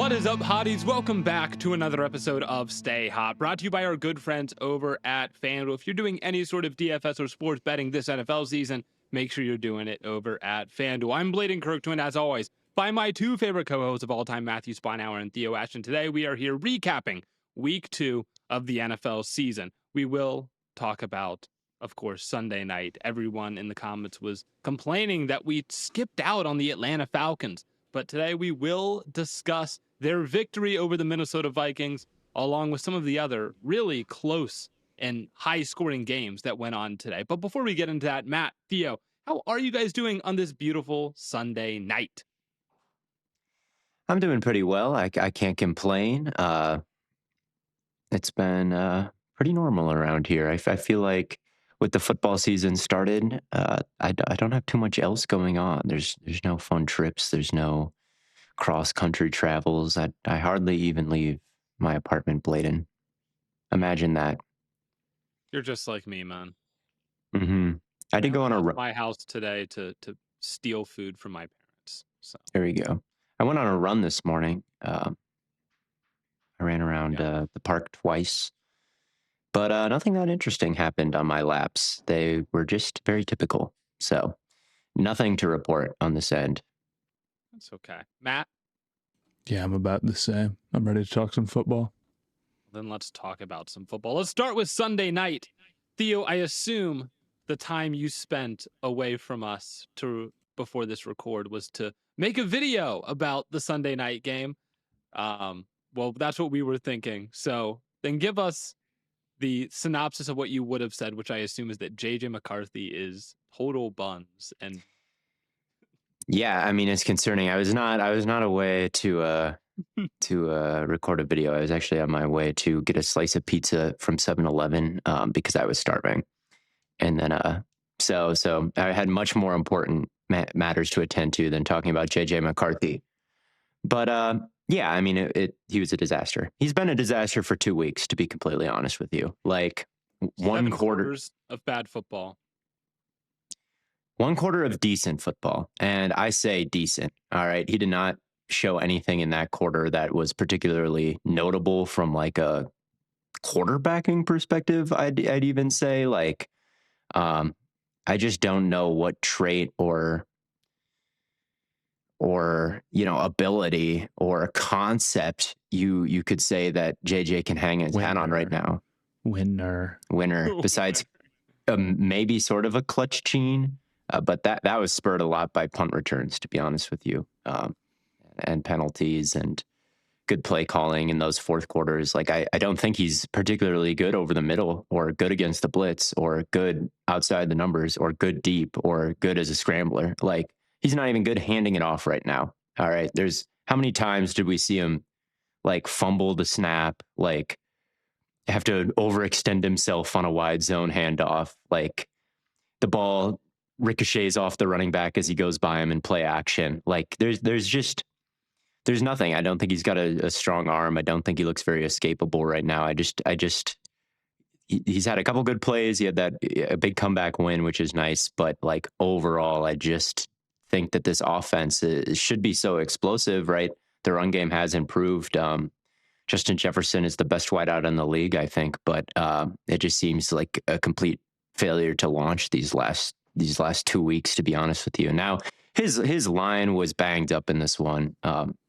What is up, hotties? Welcome back to another episode of Stay Hot, brought to you by our good friends over at FanDuel. If you're doing any sort of DFS or sports betting this NFL season, make sure you're doing it over at FanDuel. I'm Blaiden Kirktwin, as always, by my two favorite co-hosts of all time, Matthew Spinauer and Theo Ashton. Today, we are here recapping Week 2 of the NFL season. We will talk about, of course, Sunday night. Everyone in the comments was complaining that we skipped out on the Atlanta Falcons. But today we will discuss their victory over the Minnesota Vikings, along with some of the other really close and high-scoring games that went on today. But before we get into that, Matt, Theo, how are you guys doing on this beautiful Sunday night? I'm doing pretty well. I can't complain. It's been pretty normal around here. I feel like with the football season started, I don't have too much else going on. There's no fun trips. There's no cross-country travels. I hardly even leave my apartment, Bladen. Imagine that. You're just like me, man. Mm-hmm. I did go on my house today to steal food from my parents. So there we go. I went on a run this morning. I ran around the park twice. But nothing that interesting happened on my laps. They were just very typical. So nothing to report on this end. That's okay. Matt? Yeah, I'm about the same. I'm ready to talk some football. Then let's talk about some football. Let's start with Sunday night. Theo, I assume the time you spent away from us before this record was to make a video about the Sunday night game. Well, that's what we were thinking. So then give us the synopsis of what you would have said, which I assume is that JJ McCarthy is total buns. And yeah, I mean, it's concerning. I was not away to record a video. I was actually on my way to get a slice of pizza from 7-Eleven because I was starving. And then so I had much more important matters to attend to than talking about JJ McCarthy. But yeah, I mean, he was a disaster. He's been a disaster for 2 weeks, to be completely honest with you. Like 1 quarter of bad football. 1 quarter of decent football. And I say decent. All right. He did not show anything in that quarter that was particularly notable from like a quarterbacking perspective. I'd even say like, I just don't know what trait or ability or concept you could say that JJ can hang his hat on right now. Winner. Besides maybe sort of a clutch gene, but that was spurred a lot by punt returns, to be honest with you, and penalties and good play calling in those fourth quarters. Like I don't think he's particularly good over the middle or good against the blitz or good outside the numbers or good deep or good as a scrambler. Like he's not even good handing it off right now. All right. How many times did we see him like fumble the snap, like have to overextend himself on a wide zone handoff, like the ball ricochets off the running back as he goes by him in play action. Like there's nothing. I don't think he's got a strong arm. I don't think he looks very escapable right now. He's had a couple good plays. He had a big comeback win, which is nice. But like overall, I just think that this offense should be so explosive, right? The run game has improved. Justin Jefferson is the best wideout in the league, I think, but it just seems like a complete failure to launch these last 2 weeks, to be honest with you. Now, his line was banged up in this one,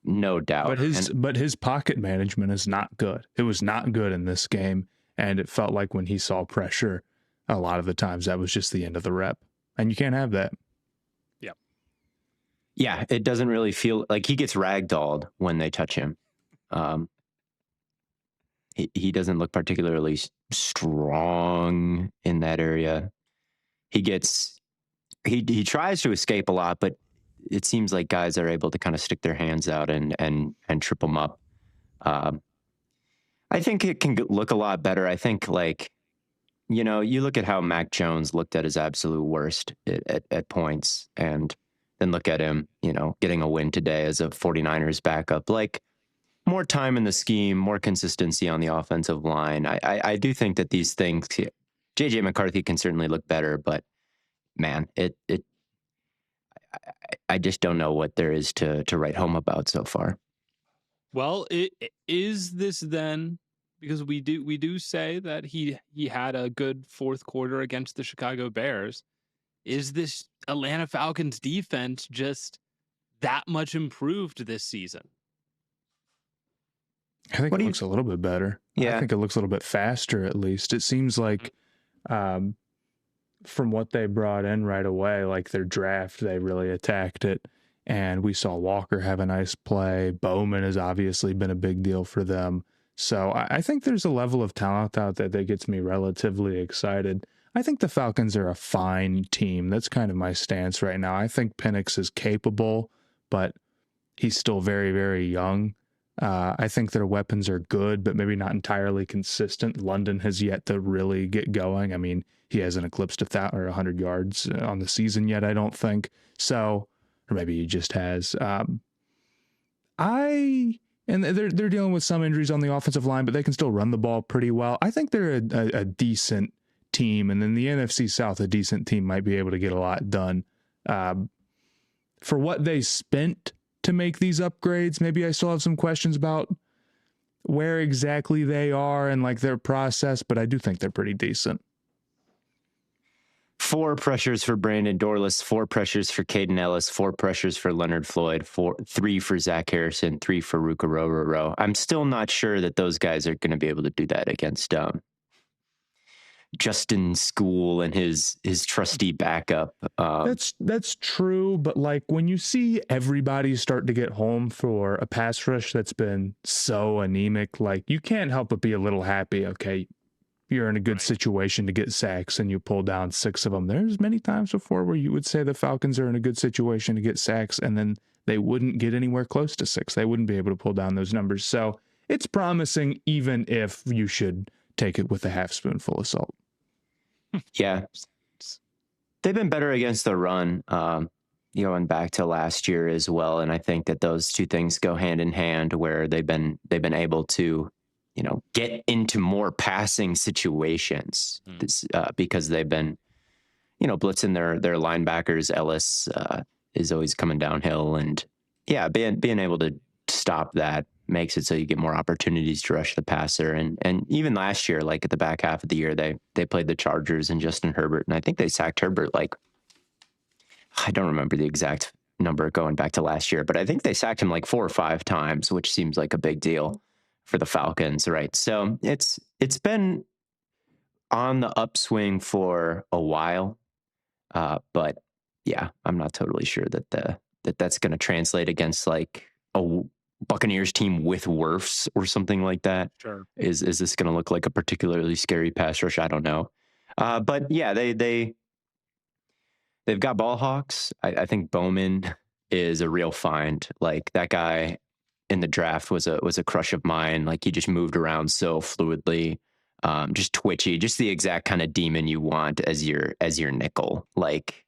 no doubt. But his pocket management is not good. It was not good in this game, and it felt like when he saw pressure, a lot of the times that was just the end of the rep, and you can't have that. Yep. Yeah, it doesn't really feel like he gets ragdolled when they touch him. He doesn't look particularly strong in that area. He tries to escape a lot, but it seems like guys are able to kind of stick their hands out and trip him up. I think it can look a lot better. I think like, you look at how Mac Jones looked at his absolute worst at points, and then look at him, getting a win today as a 49ers backup. Like, more time in the scheme, more consistency on the offensive line. I do think that these things, JJ McCarthy can certainly look better, but man, I just don't know what there is to write home about so far. Well, is this then, because we do say that he had a good fourth quarter against the Chicago Bears. Is this Atlanta Falcons defense just that much improved this season? I think What it do you? looks a little bit better. I Yeah. think it looks a little bit faster, at least. It seems like from what they brought in right away, like their draft, they really attacked it. And we saw Walker have a nice play. Bowman has obviously been a big deal for them. So I think there's a level of talent out there that gets me relatively excited. I think the Falcons are a fine team. That's kind of my stance right now. I think Penix is capable, but he's still very, very young. I think their weapons are good, but maybe not entirely consistent. London has yet to really get going. I mean, he hasn't eclipsed 100 yards on the season yet, I don't think. So, or maybe he just has. And they're dealing with some injuries on the offensive line, but they can still run the ball pretty well. I think they're a decent team, and then the NFC South, a decent team might be able to get a lot done. For what they spent to make these upgrades, maybe I still have some questions about where exactly they are and like their process, but I do think they're pretty decent. 4 pressures for Brandon Dorless, 4 pressures for Caden Ellis, 4 pressures for Leonard Floyd, 3 for Zach Harrison, 3 for Ruka Rororo. I'm still not sure that those guys are going to be able to do that against Justin School and his trusty backup. That's true, but like when you see everybody start to get home for a pass rush that's been so anemic, like you can't help but be a little happy. Okay, you're in a good situation to get sacks and you pull down 6 of them. There's many times before where you would say the Falcons are in a good situation to get sacks and then they wouldn't get anywhere close to 6. They wouldn't be able to pull down those numbers. So it's promising, even if you should take it with a half spoonful of salt. Yeah. They've been better against the run, going back to last year as well. And I think that those two things go hand in hand, where they've been able to, get into more passing situations because they've been, blitzing their linebackers. Ellis is always coming downhill, and being able to stop that makes it so you get more opportunities to rush the passer. And even last year, like at the back half of the year, they played the Chargers and Justin Herbert, and I think they sacked Herbert I don't remember the exact number going back to last year, but I think they sacked him 4 or 5 times, which seems like a big deal for the Falcons, right? So it's been on the upswing for a while, but yeah, I'm not totally sure that that's going to translate against a Buccaneers team with Wirfs or something like that. Sure. Is this going to look like a particularly scary pass rush? I don't know. But yeah, they've got ball hawks. I think Bowman is a real find. Like that guy in the draft was a crush of mine. Like he just moved around so fluidly, just twitchy, just the exact kind of demon you want as your nickel. Like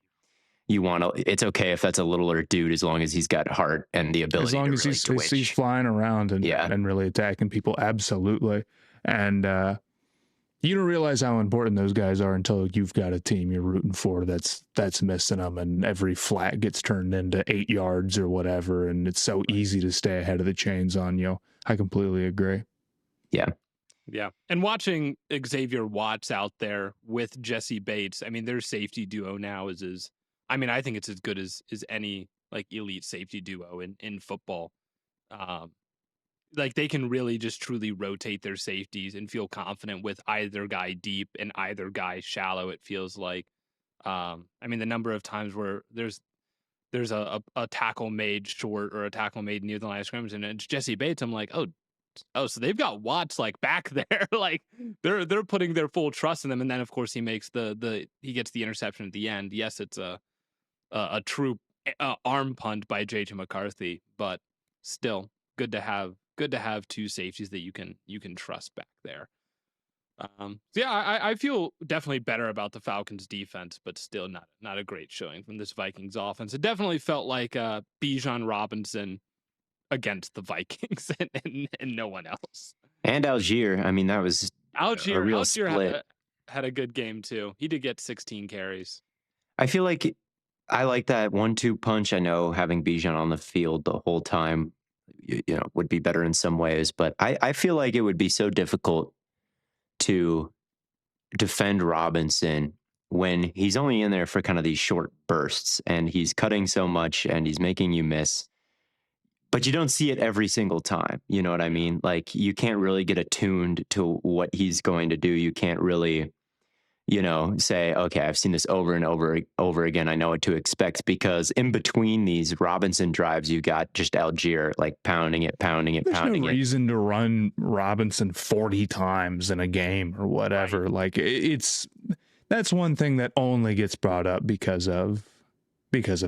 you want to. It's okay if that's a littler dude as long as he's got heart and the ability. As long as he's flying around and really attacking people, absolutely. And you don't realize how important those guys are until you've got a team you're rooting for that's missing them, and every flat gets turned into 8 yards or whatever, and it's so easy to stay ahead of the chains on you. I completely agree. Yeah. Yeah. And watching Xavier Watts out there with Jesse Bates, I mean, their safety duo now is I think it's as good as any elite safety duo in football. They can really just truly rotate their safeties and feel confident with either guy deep and either guy shallow. It feels like, the number of times where there's a tackle made short or a tackle made near the line of scrimmage and it's Jesse Bates. I'm like, oh, so they've got Watts back there. They're putting their full trust in them. And then of course he makes he gets the interception at the end. Yes, it's a true arm punt by JJ McCarthy, but still good to have 2 safeties that you can trust back there. I feel definitely better about the Falcons defense, but still not a great showing from this Vikings offense. It definitely felt like Bijan Robinson against the Vikings and no one else. And Algier, that was a real split. Had a good game too. He did get 16 carries. I feel like I like that 1-2 punch. I know having Bijan on the field the whole time would be better in some ways. But I feel like it would be so difficult to defend Robinson when he's only in there for kind of these short bursts and he's cutting so much and he's making you miss. But you don't see it every single time. You know what I mean? Like, you can't really get attuned to what he's going to do. You can't really, say, okay, I've seen this over and over again. I know what to expect, because in between these Robinson drives, you got just Algier like pounding it. There's no reason to run Robinson 40 times in a game or whatever. Right. Like, that's one thing that only gets brought up because of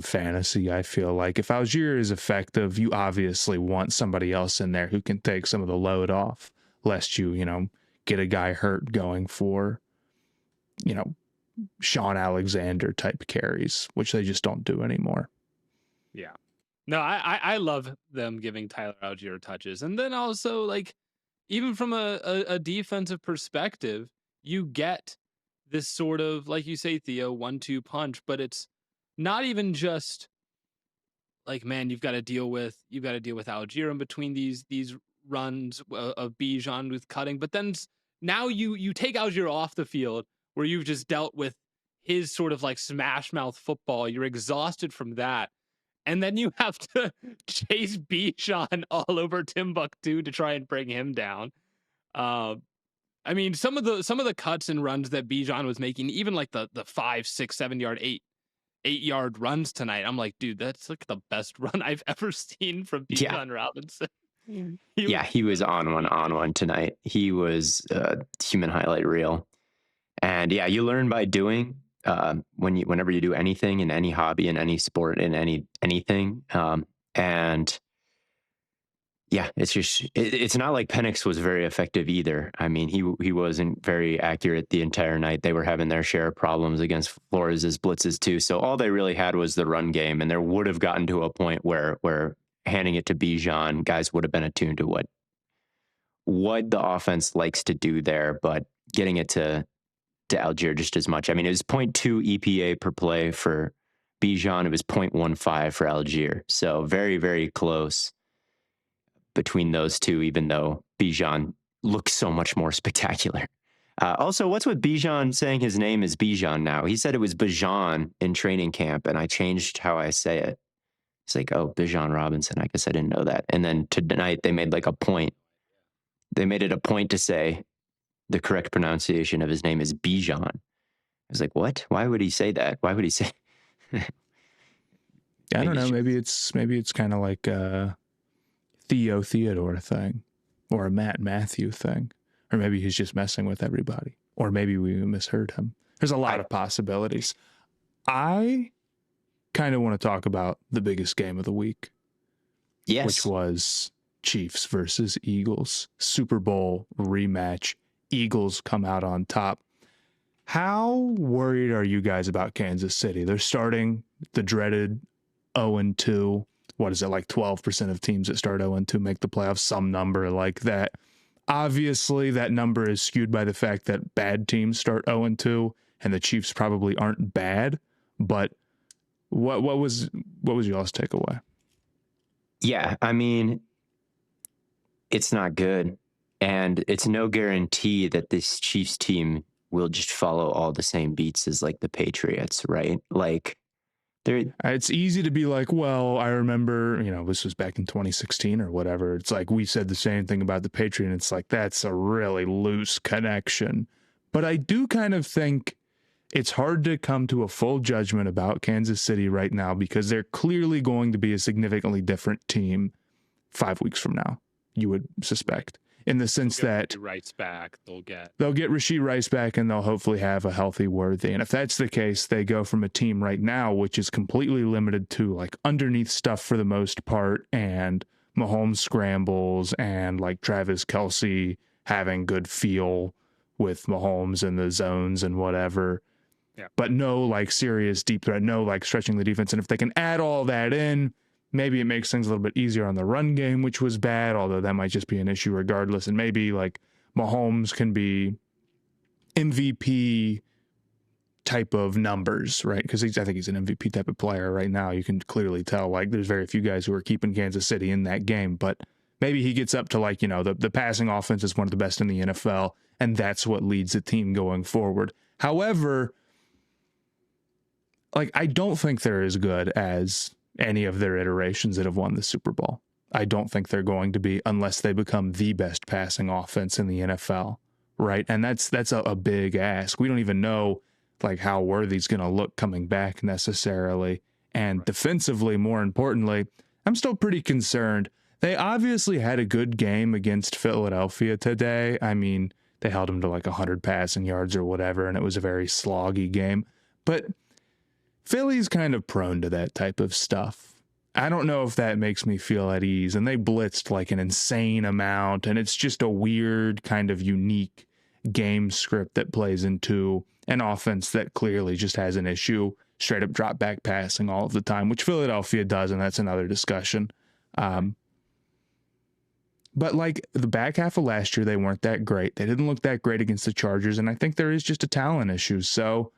fantasy. I feel like if Algier is effective, you obviously want somebody else in there who can take some of the load off, lest you get a guy hurt going for Sean Alexander type carries, which they just don't do anymore. Yeah. No, I love them giving Tyler Algier touches. And then also, like, even from a defensive perspective, you get this sort of, like you say, Theo, 1-2 punch, but it's not even just like, man, you've got to deal with Algier in between these runs of Bijan with cutting, but then now you take Algier off the field where you've just dealt with his sort of like smash mouth football. You're exhausted from that. And then you have to chase Bijan all over Timbuktu to try and bring him down. I mean, some of the cuts and runs that Bijan was making, even like the 5, 6, 7 yard, 8 yard runs tonight, I'm like, dude, that's like the best run I've ever seen from Bijan Robinson. He was on one tonight. He was a human highlight reel. And yeah, you learn by doing. Whenever you do anything in any hobby, in any sport, in anything, and yeah, it's not like Penix was very effective either. I mean, he wasn't very accurate the entire night. They were having their share of problems against Flores' blitzes too. So all they really had was the run game, and there would have gotten to a point where handing it to Bijan, guys would have been attuned to what the offense likes to do there, but getting it to Algier just as much. I mean, it was 0.2 EPA per play for Bijan. It was 0.15 for Algier. So very, very close between those two, even though Bijan looks so much more spectacular. Also, what's with Bijan saying his name is Bijan now? He said it was Bijan in training camp, and I changed how I say it. It's like, oh, Bijan Robinson. I guess I didn't know that. And then tonight they made like a point. They made it a point to say the correct pronunciation of his name is Bijan. I was like, what? Why would he say that? Why would he say? I don't know. Maybe it's kind of like a Theo Theodore thing, or a Matt Matthew thing, or maybe he's just messing with everybody, or maybe we misheard him. There's a lot of possibilities. I kind of want to talk about the biggest game of the week. Yes. Which was Chiefs versus Eagles, Super Bowl rematch. Eagles come out on top. How worried are you guys about Kansas City? They're starting the dreaded 0-2. What is it, like 12% of teams that start 0-2 make the playoffs, some number like that. Obviously, that number is skewed by the fact that bad teams start 0-2, and the Chiefs probably aren't bad. But what was y'all's takeaway? Yeah, I mean, it's not good. And it's no guarantee that this Chiefs team will just follow all the same beats as like the Patriots, right? Like, it's easy to be like, well, I remember, this was back in 2016 or whatever. It's like we said the same thing about the Patriots. It's like, that's a really loose connection. But I do kind of think it's hard to come to a full judgment about Kansas City right now, because they're clearly going to be a significantly different team 5 weeks from now, you would suspect. In the sense that Rice back, they'll get Rashee Rice back, and they'll hopefully have a healthy Worthy. And if that's the case, they go from a team right now which is completely limited to like underneath stuff for the most part, and Mahomes scrambles, and like Travis Kelce having good feel with Mahomes and the zones and whatever. Yeah. But no like serious deep threat, no like stretching the defense. And if they can add all that in, maybe it makes things a little bit easier on the run game, which was bad, although that might just be an issue regardless. And maybe like Mahomes can be MVP type of numbers, right? Because I think he's an MVP type of player right now. You can clearly tell, like, there's very few guys who are keeping Kansas City in that game, but maybe he gets up to, like, the passing offense is one of the best in the NFL, and that's what leads the team going forward. However, like, I don't think they're as good as any of their iterations that have won the Super Bowl. I don't think they're going to be unless they become the best passing offense in the NFL, right? And that's a big ask. We don't even know, like, how Worthy's going to look coming back necessarily. And defensively, more importantly, I'm still pretty concerned. They obviously had a good game against Philadelphia today. I mean, they held them to like 100 passing yards or whatever, and it was a very sloggy game. But Philly's kind of prone to that type of stuff. I don't know if that makes me feel at ease. And they blitzed like an insane amount, and it's just a weird kind of unique game script that plays into an offense that clearly just has an issue, straight up drop back passing all of the time, which Philadelphia does, and that's another discussion. But like the back half of last year, they weren't that great. They didn't look that great against the Chargers, and I think there is just a talent issue. So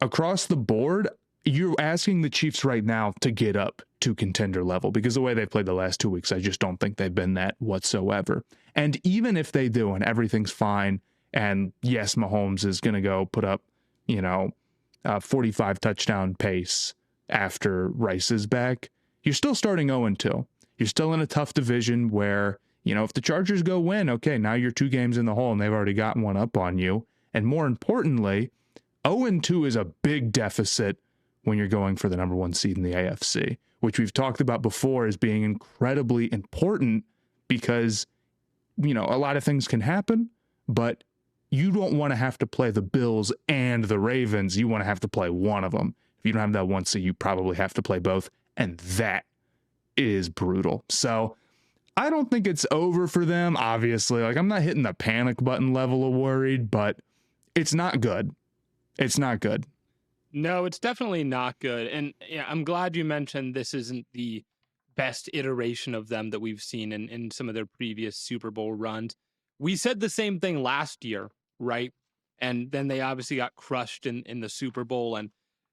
across the board, you're asking the Chiefs right now to get up to contender level, because the way they played the last 2 weeks, I just don't think they've been that whatsoever. And even if they do and everything's fine, and yes, Mahomes is going to go put up, 45 touchdown pace after Rice is back, you're still starting 0-2. You're still in a tough division where, if the Chargers go win, okay, now you're 2 games in the hole and they've already gotten one up on you. And more importantly, 0-2 is a big deficit when you're going for the number 1 seed in the AFC, which we've talked about before as being incredibly important because, a lot of things can happen, but you don't want to have to play the Bills and the Ravens. You want to have to play one of them. If you don't have that 1 seed, you probably have to play both, and that is brutal. So I don't think it's over for them, obviously. Like, I'm not hitting the panic button level of worried, but it's not good. It's not good. No, it's definitely not good. And yeah, I'm glad you mentioned this isn't the best iteration of them that we've seen in some of their previous Super Bowl runs. We said the same thing last year, right? And then they obviously got crushed in the Super Bowl, and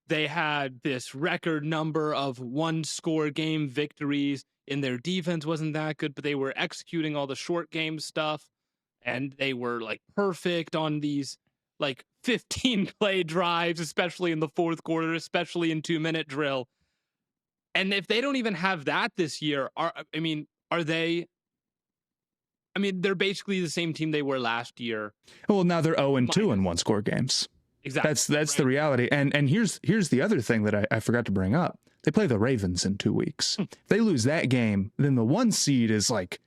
they had this record number of 1-score game victories, and their defense wasn't that good, but they were executing all the short game stuff, and they were like perfect on these like 15 play drives, especially in the fourth quarter, especially in 2-minute drill. And if they don't even have that this year, they're basically the same team they were last year. Well, now they're 0-2 in 1-score games. Exactly. That's right. The reality. And here's the other thing that I forgot to bring up. They play the Ravens in 2 weeks. If they lose that game, then the 1 seed is like,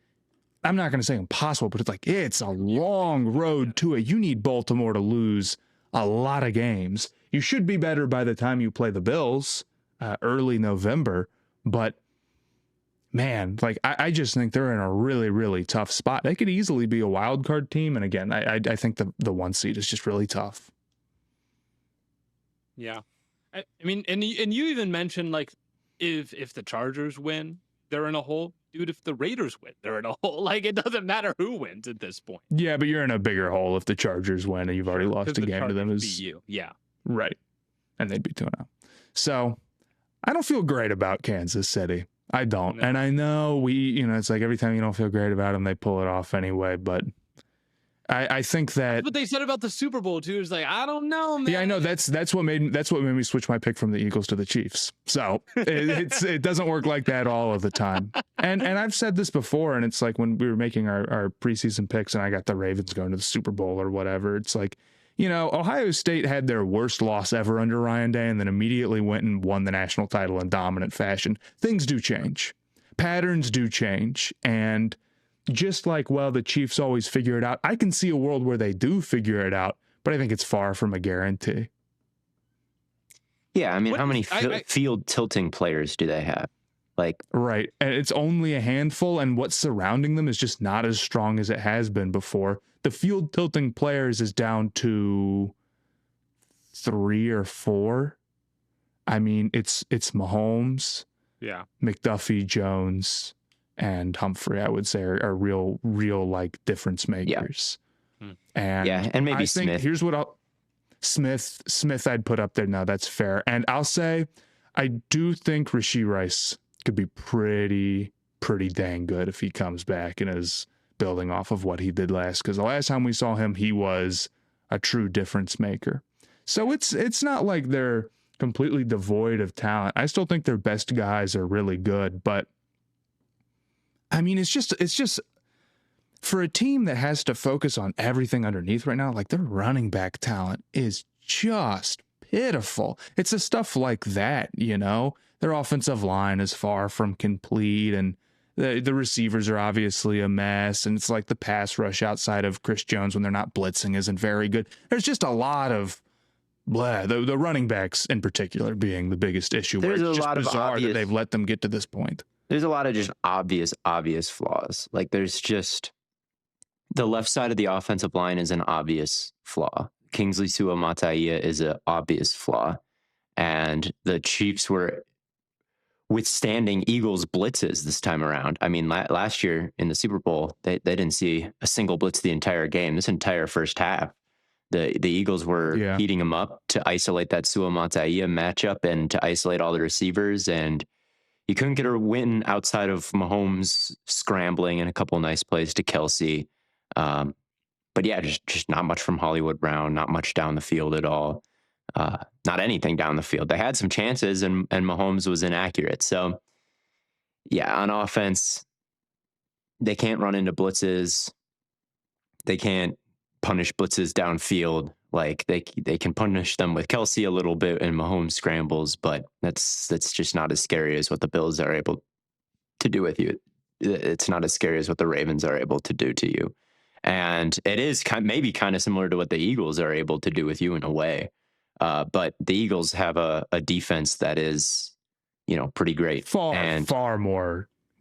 I'm not going to say impossible, but it's a long road to it. You need Baltimore to lose a lot of games. You should be better by the time you play the Bills early November. But man, like I just think they're in a really, really tough spot. They could easily be a wild card team. And again, I think the 1 seed is just really tough. Yeah. I mean, and you even mentioned, like, if the Chargers win, they're in a hole. Dude, if the Raiders win, they're in a hole. Like, it doesn't matter who wins at this point. Yeah, but you're in a bigger hole if the Chargers win and you've already lost a game to them. Beat you. Yeah. Right. And they'd be 2-0. So I don't feel great about Kansas City. I don't. No. And I know it's like every time you don't feel great about them, they pull it off anyway. But I think that that's what they said about the Super Bowl too. Is like, I don't know, man. Yeah, I know that's what made me switch my pick from the Eagles to the Chiefs. So it doesn't work like that all of the time. And I've said this before, and it's like when we were making our preseason picks, and I got the Ravens going to the Super Bowl or whatever. It's like, Ohio State had their worst loss ever under Ryan Day, and then immediately went and won the national title in dominant fashion. Things do change, patterns do change, and just like, the Chiefs always figure it out. I can see a world where they do figure it out, but I think it's far from a guarantee. Yeah, I mean, how many field tilting players do they have? Right, and it's only a handful, and what's surrounding them is just not as strong as it has been before. The field tilting players is down to 3 or 4. I mean, it's Mahomes, McDuffie, Jones, and Humphrey, I would say, are real like difference makers. Yeah. And and maybe I think Smith. Here's what Smith I'd put up there. No, that's fair. And I'll say I do think Rashee Rice could be pretty dang good if he comes back and is building off of what he did last. Because the last time we saw him, he was a true difference maker. So it's not like they're completely devoid of talent. I still think their best guys are really good, but I mean, it's just for a team that has to focus on everything underneath right now, like their running back talent is just pitiful. It's the stuff like that, you know? Their offensive line is far from complete, and the receivers are obviously a mess, and it's like the pass rush outside of Chris Jones when they're not blitzing isn't very good. There's just a lot of blah. The running backs in particular being the biggest issue. There's where it's a just lot of bizarre obvious, that they've let them get to this point. There's a lot of just obvious flaws. Like there's just the left side of the offensive line is an obvious flaw. Kingsley Suamataia is an obvious flaw. And the Chiefs were withstanding Eagles blitzes this time around. I mean, last year in the Super Bowl, they didn't see a single blitz the entire game, this entire first half. The Eagles were heating them up to isolate that Suamataia matchup and to isolate all the receivers. And you couldn't get a win outside of Mahomes scrambling and a couple of nice plays to Kelsey. But yeah, just not much from Hollywood Brown, not much down the field at all. Not anything down the field. They had some chances and Mahomes was inaccurate. So yeah, on offense, they can't run into blitzes. They can't punish blitzes downfield. Like they can punish them with Kelsey a little bit and Mahomes scrambles, but that's just not as scary as what the Bills are able to do with you. It's not as scary as what the Ravens are able to do to you. And it is maybe kind of similar to what the Eagles are able to do with you in a way. But the Eagles have a defense that is, pretty great. Far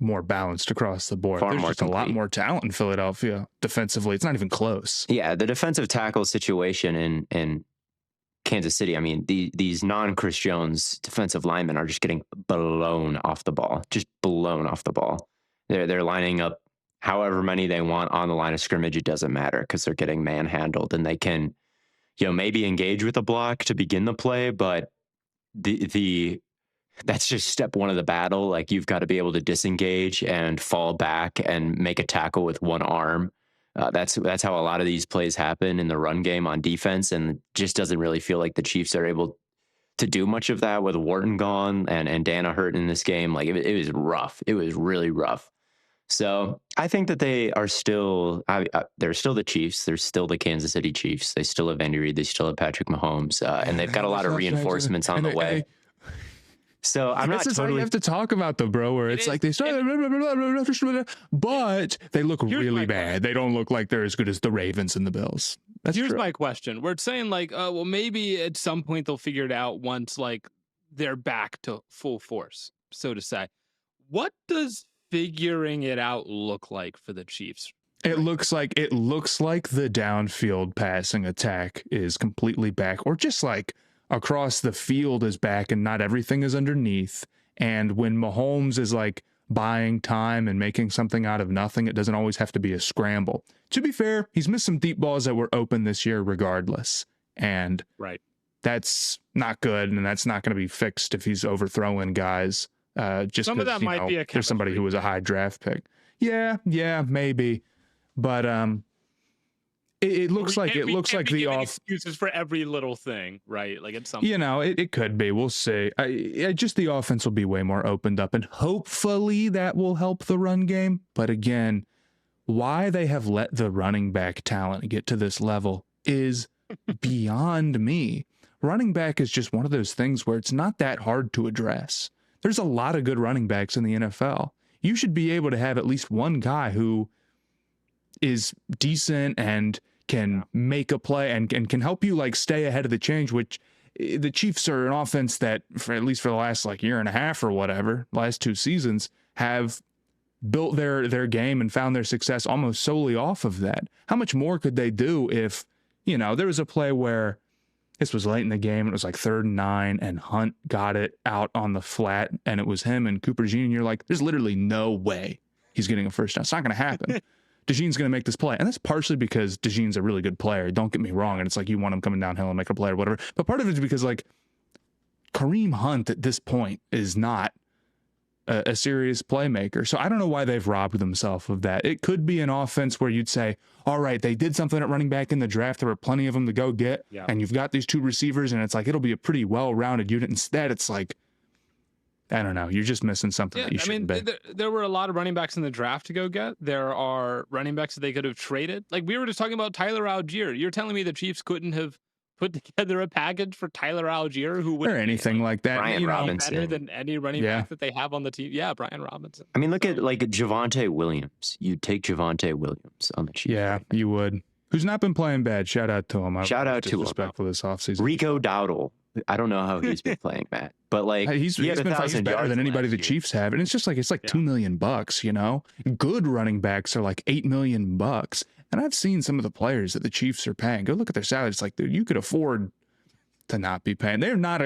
more balanced across the board. There's just a lot more talent in Philadelphia defensively. It's not even close. Yeah, the defensive tackle situation in Kansas City, I mean, these non-Chris Jones defensive linemen are just getting blown off the ball. Just blown off the ball. They're lining up however many they want on the line of scrimmage. It doesn't matter because they're getting manhandled, and they can, maybe engage with a block to begin the play, but that's just step one of the battle. Like you've got to be able to disengage and fall back and make a tackle with one arm. That's how a lot of these plays happen in the run game on defense, and just doesn't really feel like the Chiefs are able to do much of that with Wharton gone and Dana hurt in this game. Like it was rough. It was really rough. So I think that they are still, they're still the Chiefs. They're still the Kansas City Chiefs. They still have Andy Reid. They still have Patrick Mahomes, and they've got a lot of reinforcements on the way. So I'm not totally. How you have to talk about the bro, where it's like they start, but they look really bad. They don't look like they're as good as the Ravens and the Bills. Here's my question. We're saying like, well, maybe at some point they'll figure it out once like they're back to full force, so to say. What does figuring it out look like for the Chiefs? It looks like the downfield passing attack is completely back, or just like across the field is back and not everything is underneath. And when Mahomes is like buying time and making something out of nothing, it doesn't always have to be a scramble. To be fair, he's missed some deep balls that were open this year regardless. And that's not good, and that's not going to be fixed if he's overthrowing guys. Just some of that might be there's somebody who was a high draft pick. Yeah, maybe. But it looks like the excuses for every little thing, right? Like it's something. It could be. We'll see. Just the offense will be way more opened up, and hopefully that will help the run game. But again, why they have let the running back talent get to this level is beyond me. Running back is just one of those things where it's not that hard to address. There's a lot of good running backs in the NFL. You should be able to have at least one guy who is decent and can make a play and can help you like stay ahead of the change, which the Chiefs are an offense that at least for the last like year and a half or whatever, last 2 seasons, have built their game and found their success almost solely off of that. How much more could they do if, there was a play where this was late in the game, it was like 3rd and 9 and Hunt got it out on the flat and it was him and Cooper Jean, and you're like, there's literally no way he's getting a first down. It's not going to happen. DeJean's going to make this play. And that's partially because DeJean's a really good player. Don't get me wrong. And it's like you want him coming downhill and make a play or whatever. But part of it is because like Kareem Hunt at this point is not a serious playmaker. So I don't know why they've robbed themselves of that. It could be an offense where you'd say, all right, they did something at running back in the draft. There were plenty of them to go get. Yeah. And you've got these two receivers, and it's like, it'll be a pretty well-rounded unit. Instead, it's like, I don't know. You're just missing something that you shouldn't be. There were a lot of running backs in the draft to go get. There are running backs that they could have traded. Like we were just talking about Tyler Algier. You're telling me the Chiefs couldn't have put together a package for Tyler Algier, who would or anything like that. Brian Robinson. better than any running back that they have on the team. Yeah, Brian Robinson. I mean, look at like Javonte Williams. You'd take Javonte Williams on the Chiefs. Yeah, you would. Who's not been playing bad. Shout out to him. Shout out to him. Respectful this offseason. Rico Dowdle. I don't know how he's been playing, Matt, but like he's been better than anybody the Chiefs have, and it's just like $2 million. You know, good running backs are like $8 million, and I've seen some of the players that the Chiefs are paying. Go look at their salaries. It's like, dude, you could afford to not be paying. They have not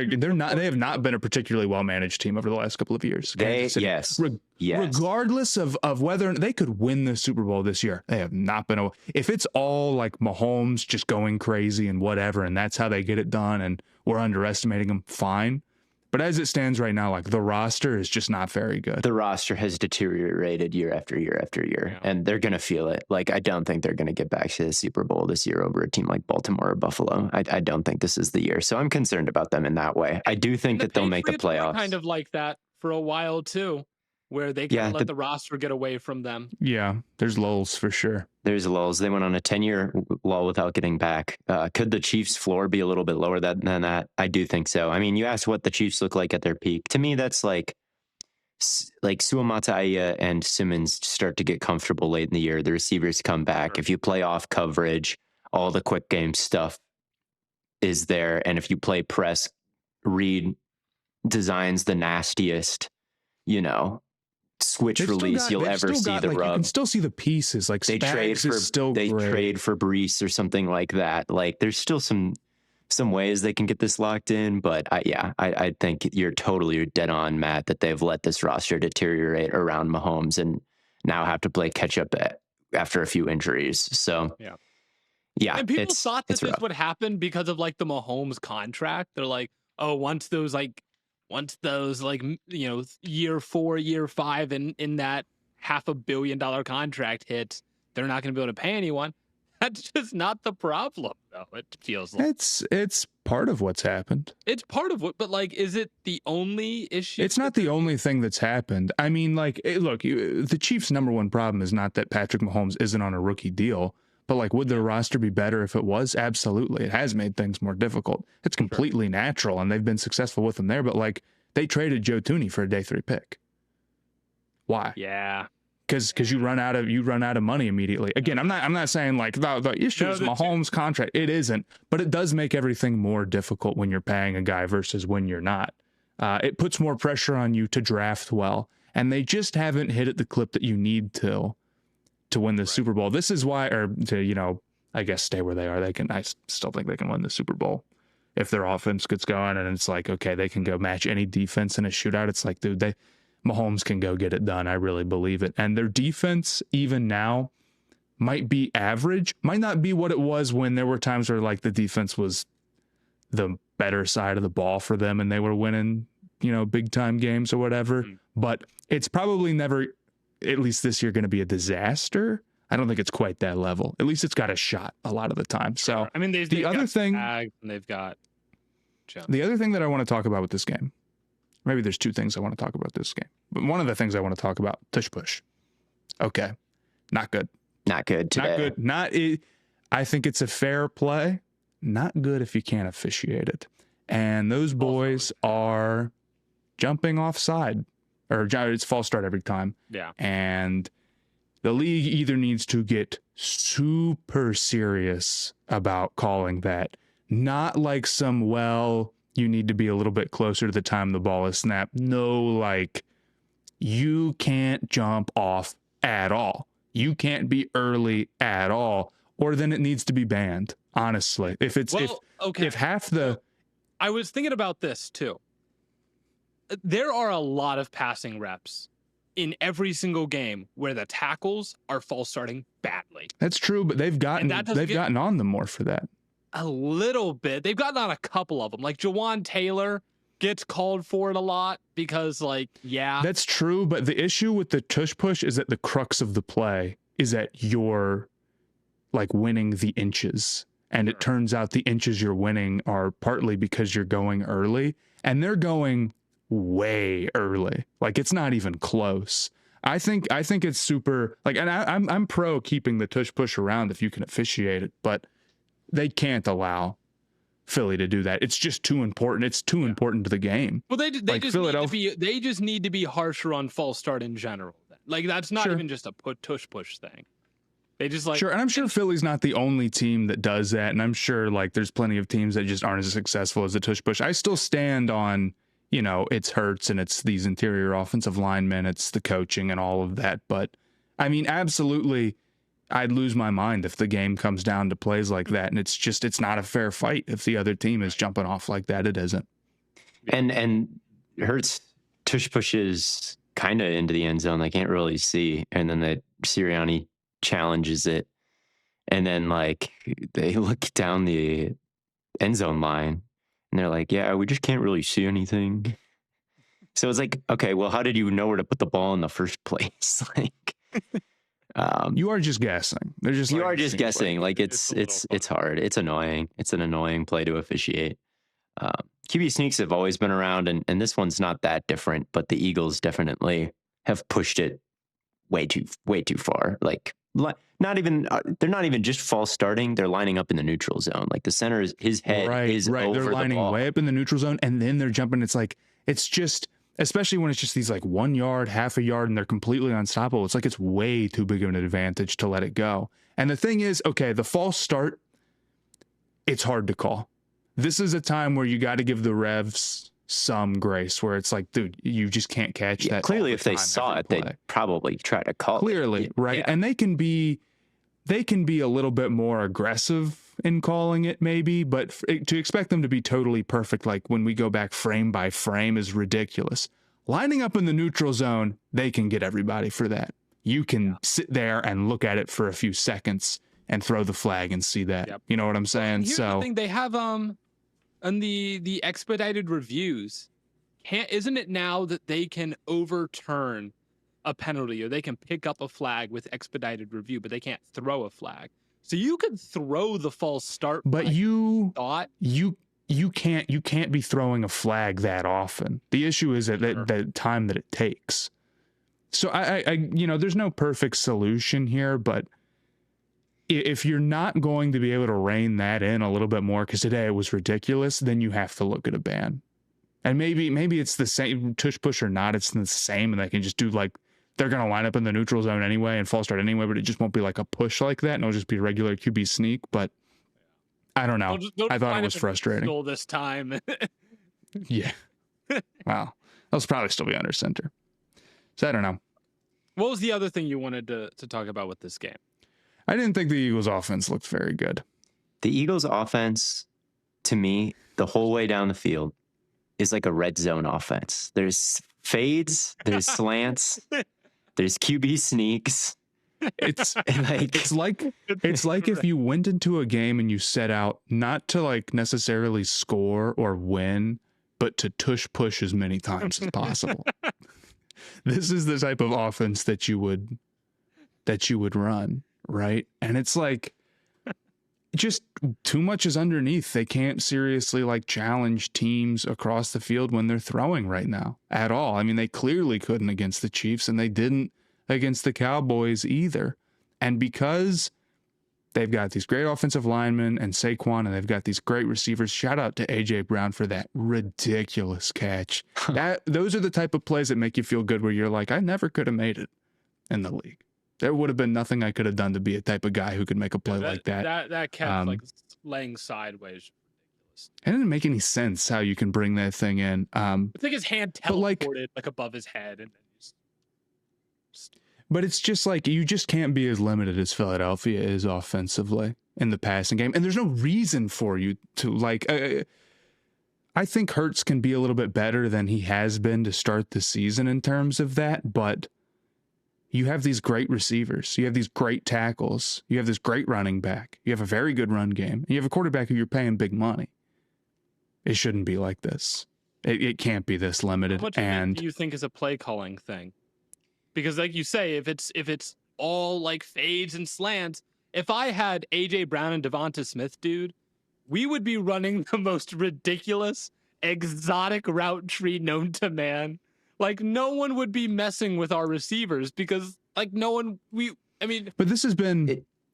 been a particularly well managed team over the last couple of years. Yes. Regardless of whether they could win the Super Bowl this year, they have not been. If it's all like Mahomes just going crazy and whatever, and that's how they get it done, and we're underestimating them, fine. But as it stands right now, like the roster is just not very good. The roster has deteriorated year after year after year, and they're going to feel it. Like, I don't think they're going to get back to the Super Bowl this year over a team like Baltimore or Buffalo. I don't think this is the year. So I'm concerned about them in that way. I do think that they'll make the playoffs. Kind of like that for a while too, where they can let the roster get away from them. Yeah, there's lulls for sure. There's lulls. They went on a 10-year lull without getting back. Could the Chiefs' floor be a little bit lower than that? I do think so. I mean, you asked what the Chiefs look like at their peak. To me, that's like Suamataia and Simmons start to get comfortable late in the year. The receivers come back. If you play off coverage, all the quick game stuff is there. And if you play press, Reed designs the nastiest, switch release you'll ever see the rub. You can still see the pieces. Like they trade for Brees or something like that. Like there's still some ways they can get this locked in, but I think you're dead on, Matt, that they've let this roster deteriorate around Mahomes and now have to play catch up after a few injuries. So yeah, and people thought that this would happen because of like the Mahomes contract. They're like, oh, once those year 4, year 5 in that $500 million contract hits, they're not going to be able to pay anyone. That's just not the problem, though. It feels like it's part of what's happened. It's part of what, but like, is it the only issue? It's not the only thing that's happened. I mean, like, look, the Chiefs' number one problem is not that Patrick Mahomes isn't on a rookie deal. But like, would their roster be better if it was? Absolutely. It has made things more difficult. It's completely natural, and they've been successful with them there. But like, they traded Joe Thuney for a day 3 pick. Why? Yeah. Because you run out of money immediately. Again, I'm not saying like the issue is Mahomes' contract. It isn't, but it does make everything more difficult when you're paying a guy versus when you're not. It puts more pressure on you to draft well, and they just haven't hit at the clip that you need to win the Super Bowl. This is why, or to, I guess stay where they are. I still think they can win the Super Bowl if their offense gets going, and it's like, okay, they can go match any defense in a shootout. It's like, dude, Mahomes can go get it done. I really believe it. And their defense, even now, might be average, might not be what it was when there were times where like the defense was the better side of the ball for them and they were winning, big time games or whatever. But it's probably never, at least this year, going to be a disaster. I don't think it's quite that level. At least it's got a shot a lot of the time. So I mean, the other thing, and they've got Jones. The other thing that I want to talk about with this game, maybe there's two things I want to talk about this game, but one of the things I want to talk about, tush push. Okay, not good. Not good today. Not good. I think it's a fair play. Not good if you can't officiate it. And those boys are jumping offside, or it's false start every time. Yeah. And the league either needs to get super serious about calling that, not like you need to be a little bit closer to the time the ball is snapped. No, like, you can't jump off at all. You can't be early at all, or then it needs to be banned, honestly. If half the... I was thinking about this, too. There are a lot of passing reps in every single game where the tackles are false starting badly. That's true, but they've gotten on them more for that. A little bit. They've gotten on a couple of them. Like Jawan Taylor gets called for it a lot because, like, yeah. That's true, but the issue with the tush push is that the crux of the play is that you're like winning the inches. And it turns out the inches you're winning are partly because you're going early, and they're going way early. Like, it's not even close. I think it's super, like, and I'm pro keeping the tush push around if you can officiate it, but they can't allow Philly to do that. It's just too important. It's too important to the game. Well, they like just need to be harsher on false start in general. Like, that's not even just a tush push thing. They just like, sure, and I'm sure Philly's not the only team that does that, and I'm sure like there's plenty of teams that just aren't as successful as the tush push. I still stand on, you know, it's Hurts and it's these interior offensive linemen, it's the coaching and all of that. But I mean, absolutely, I'd lose my mind if the game comes down to plays like that, and it's not a fair fight if the other team is jumping off like that. It isn't. And Hurts tush pushes kind of into the end zone. They can't really see, and then the Sirianni challenges it, and then like they look down the end zone line and they're like, yeah, we just can't really see anything. So it's like, okay, well, how did you know where to put the ball in the first place? Like, you are just guessing. They're just you are just guessing. Like it's hard. It's annoying. It's an annoying play to officiate. QB sneaks have always been around, and this one's not that different, but the Eagles definitely have pushed it way too far. Like, not even they're not even just false starting, they're lining up in the neutral zone. Like the center is his head is over they're lining the ball. way up in the neutral zone, and then they're jumping. It's just, especially when it's just these like 1 yard, half a yard, and they're completely unstoppable. It's like it's way too big of an advantage to let it go. And the thing is, okay, the false start, it's hard to call. This is a time where you got to give the refs some grace, where it's like, dude, you just can't catch that. Clearly, if they saw it, they'd probably try to call it. Right? Yeah. And they can be a little bit more aggressive in calling it, maybe, but to expect them to be totally perfect, like when we go back frame by frame, is ridiculous. Lining up in the neutral zone, they can get everybody for that. You can sit there and look at it for a few seconds and throw the flag and see that. Yep. You know what I'm saying? Here's the thing, they have and the expedited reviews, isn't it now that they can overturn a penalty, or they can pick up a flag with expedited review, but they can't throw a flag? So you could throw the false start, but you can't be throwing a flag that often. The issue is that the time that it takes. So I you know, there's no perfect solution here, but if you're not going to be able to rein that in a little bit more, because today it was ridiculous, then you have to look at a ban. And maybe it's the same tush push or not, it's the same, and they can just do like, they're going to line up in the neutral zone anyway and false start anyway, but it just won't be like a push like that, and it'll just be regular QB sneak. But I don't know. I thought it was frustrating. All this time. Yeah. Wow. They'll probably still be under center. So I don't know. What was the other thing you wanted to talk about with this game? I didn't think the Eagles offense looked very good. The Eagles offense, to me, the whole way down the field is like a red zone offense. There's fades, there's slants, there's QB sneaks. It's like if you went into a game and you set out not to like necessarily score or win, but to tush push as many times as possible. This is the type of offense that you would run. Right. And it's like, just too much is underneath. They can't seriously like challenge teams across the field when they're throwing right now at all. I mean, they clearly couldn't against the Chiefs, and they didn't against the Cowboys either. And because they've got these great offensive linemen and Saquon, and they've got these great receivers, shout out to AJ Brown for that ridiculous catch. Those are the type of plays that make you feel good, where you're like, I never could have made it in the league. There would have been nothing I could have done to be a type of guy who could make a play like that. That catch, like laying sideways, ridiculous. It didn't make any sense how you can bring that thing in. I think his hand teleported like above his head, and then but it's just like, you just can't be as limited as Philadelphia is offensively in the passing game, and there's no reason for you to like. I think Hurts can be a little bit better than he has been to start the season in terms of that, but you have these great receivers, you have these great tackles, you have this great running back, you have a very good run game, and you have a quarterback who you're paying big money. It shouldn't be like this. It can't be this limited. How much and of it do you think is a play calling thing? Because like you say, if it's all like fades and slants, if I had AJ Brown and Devonta Smith, dude, we would be running the most ridiculous, exotic route tree known to man. Like no one would be messing with our receivers because like no one but this has been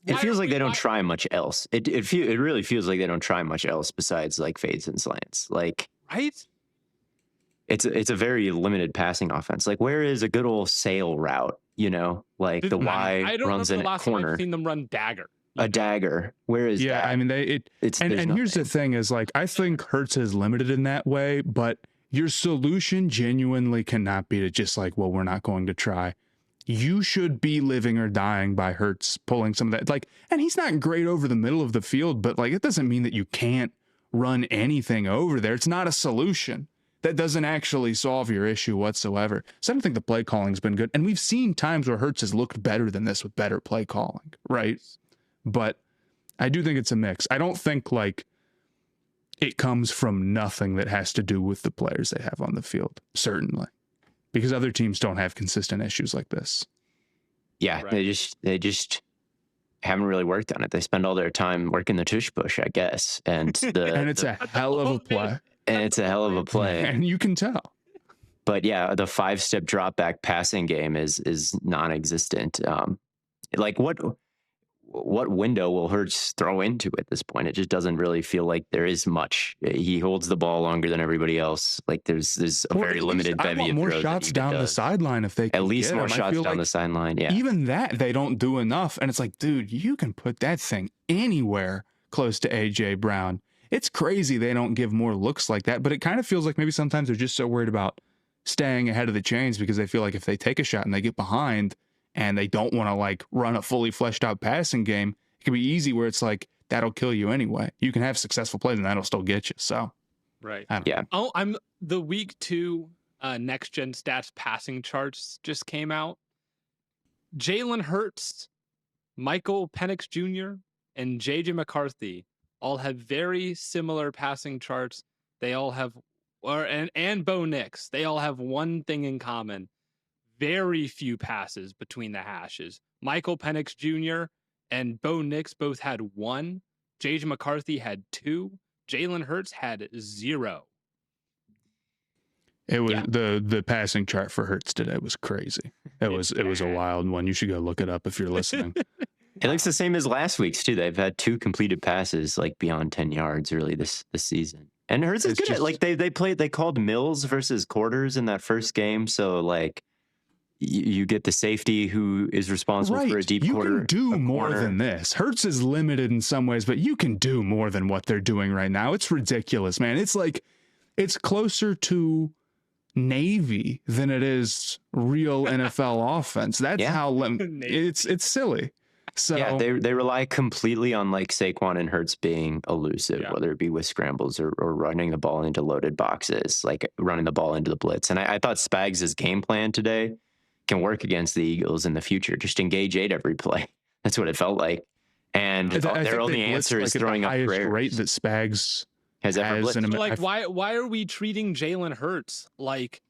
It feels like they don't try much else. It really feels like they don't try much else besides like fades and slants. Like right? It's a very limited passing offense. Like where is a good old sail route? You know, like the Y I don't runs remember in the a last time corner. I've seen them run dagger. A dagger. Where is that? I mean and here's the thing is like I think Hurts is limited in that way, but your solution genuinely cannot be to just like, well, we're not going to try. You should be living or dying by Hurts pulling some of that. Like, and he's not great over the middle of the field, but like it doesn't mean that you can't run anything over there. It's not a solution. That doesn't actually solve your issue whatsoever. So I don't think the play calling's been good. And we've seen times where Hurts has looked better than this with better play calling, right? But I do think it's a mix. I don't think like it comes from nothing that has to do with the players they have on the field, certainly. Because other teams don't have consistent issues like this. Yeah, right. They just haven't really worked on it. They spend all their time working the tush push, I guess. And it's a hell of a play. And it's a hell of a play. And you can tell. But yeah, the 5-step drop back passing game is non-existent. Like what window will Hurts throw into at this point? It just doesn't really feel like there is much. He holds the ball longer than everybody else. Like there's a very limited bevy of more throws shots down the sideline if they can at least get more them. shots down the sideline. Yeah, even that they don't do enough. And it's like, dude, you can put that thing anywhere close to AJ Brown. It's crazy they don't give more looks like that, but it kind of feels like maybe sometimes they're just so worried about staying ahead of the chains because they feel like if they take a shot and they get behind and they don't want to like run a fully fleshed out passing game, it can be easy where it's like that'll kill you anyway. You can have successful plays and that'll still get you. So, right. Yeah. Oh, I'm the week 2 next gen stats passing charts just came out. Jalen Hurts, Michael Penix Jr., and JJ McCarthy all have very similar passing charts. They all have, and Bo Nix, they all have one thing in common. Very few passes between the hashes. Michael Penix Jr. and Bo Nix both had 1. JJ McCarthy had 2. Jalen Hurts had 0. It was the passing chart for Hurts today was crazy. It was a wild one. You should go look it up if you're listening. It looks the same as last week's too. They've had 2 completed passes like beyond 10 yards really this season. And Hurts is good at like they called Mills versus Quarters in that first game. So like you get the safety who is responsible for a deep quarter. You can do more than this. Hurts is limited in some ways, but you can do more than what they're doing right now. It's ridiculous, man. It's like it's closer to Navy than it is real NFL offense. That's how it's silly. So yeah, they rely completely on like Saquon and Hurts being elusive, whether it be with scrambles or running the ball into loaded boxes, like running the ball into the blitz. And I thought Spags' game plan today can work against the Eagles in the future. Just engage 8 every play. That's what it felt like. And their only answer is throwing up prayers. Rate that Spags has ever blitzed. Like why are we treating Jalen Hurts like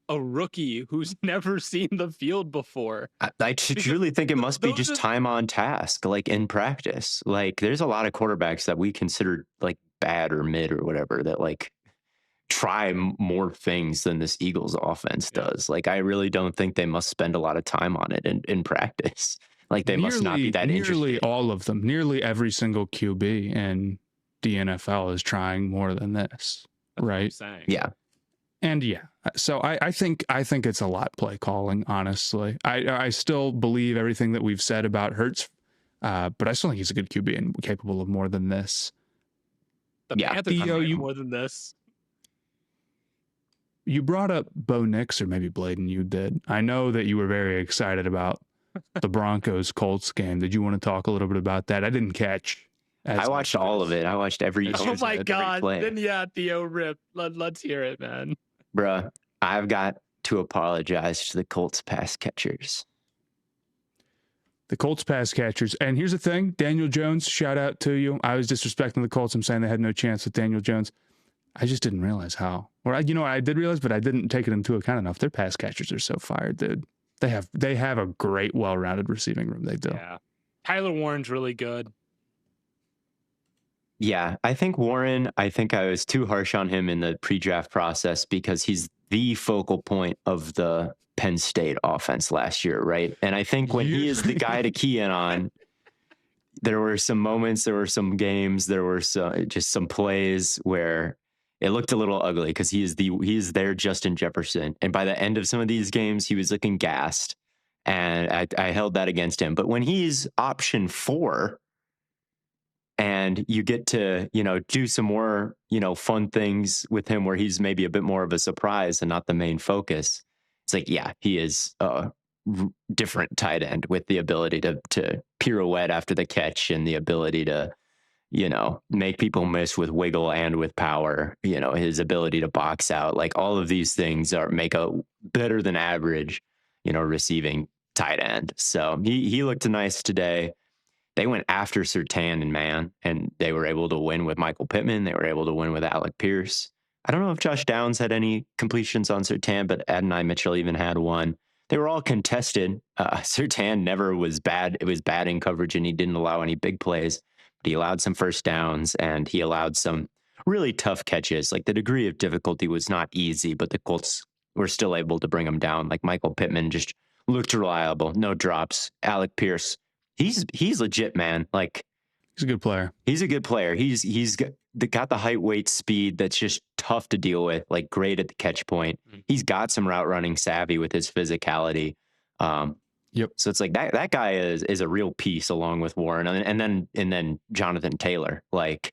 a rookie who's never seen the field before? I truly think it must be just time on task, like in practice. Like there's a lot of quarterbacks that we consider like bad or mid or whatever that like try more things than this Eagles offense does. Like I really don't think they must spend a lot of time on it in practice. Like they must not be that interested. Nearly all of them, nearly every single QB in the NFL is trying more than this. That's right? Yeah. And so I think it's a lot play calling, honestly. I still believe everything that we've said about Hurts, but I still think he's a good QB and capable of more than this. The Panthers more than this. You brought up Bo Nix, or maybe Blaiden, you did. I know that you were very excited about the Broncos Colts game. Did you want to talk a little bit about that? I didn't catch. I watched all of it. I watched every. Oh my God! Then Theo rip. Let's hear it, man. Bruh, I've got to apologize to the Colts pass catchers. The Colts pass catchers. And here's the thing, Daniel Jones, shout out to you. I was disrespecting the Colts. I'm saying they had no chance with Daniel Jones. I just didn't realize how. Or I did realize, but I didn't take it into account enough. Their pass catchers are so fired, dude. They have a great, well-rounded receiving room. They do. Yeah. Tyler Warren's really good. Yeah, I think I was too harsh on him in the pre-draft process because he's the focal point of the Penn State offense last year, right? And I think when he is the guy to key in on, there were some moments, there were some games, there were some plays where it looked a little ugly because he is their Justin Jefferson. And by the end of some of these games, he was looking gassed. And I held that against him. But when he's option 4 and you get to, do some more, fun things with him where he's maybe a bit more of a surprise and not the main focus, it's like, yeah, he is a different tight end with the ability to pirouette after the catch and the ability to, make people miss with wiggle and with power, his ability to box out, like all of these things make a better than average, receiving tight end. So he looked nice today. They went after Surtain and man, and they were able to win with Michael Pittman. They were able to win with Alec Pierce. I don't know if Josh Downs had any completions on Surtain, but Adonai Mitchell even had one. They were all contested. Surtain never was bad. It was bad in coverage, and he didn't allow any big plays. But he allowed some first downs, and he allowed some really tough catches. Like the degree of difficulty was not easy, but the Colts were still able to bring him down. Like Michael Pittman just looked reliable, no drops. Alec Pierce, he's legit, man. Like he's a good player. He's a good player. He's got the height, weight, speed that's just tough to deal with. Like great at the catch point. He's got some route running savvy with his physicality. Yep. So it's like that guy is a real piece along with Warren, and then Jonathan Taylor. Like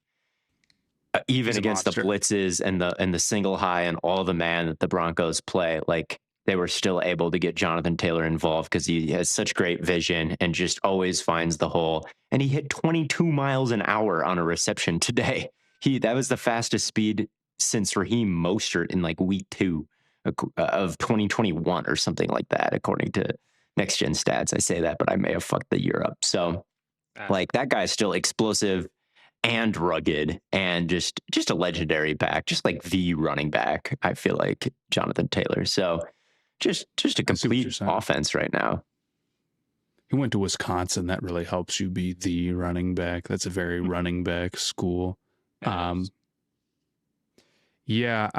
even against the blitzes and the single high and all the man that the Broncos play, like they were still able to get Jonathan Taylor involved because he has such great vision and just always finds the hole. And he hit 22 miles an hour on a reception today. That was the fastest speed since Raheem Mostert in like week 2 of 2021 or something like that, according to Next Gen Stats. I say that, but I may have fucked the year up. So like that guy's still explosive and rugged and just a legendary back, just like the running back. I feel like Jonathan Taylor. So just a complete offense right now. He went to Wisconsin. That really helps you be the running back. That's a very running back school. Yeah,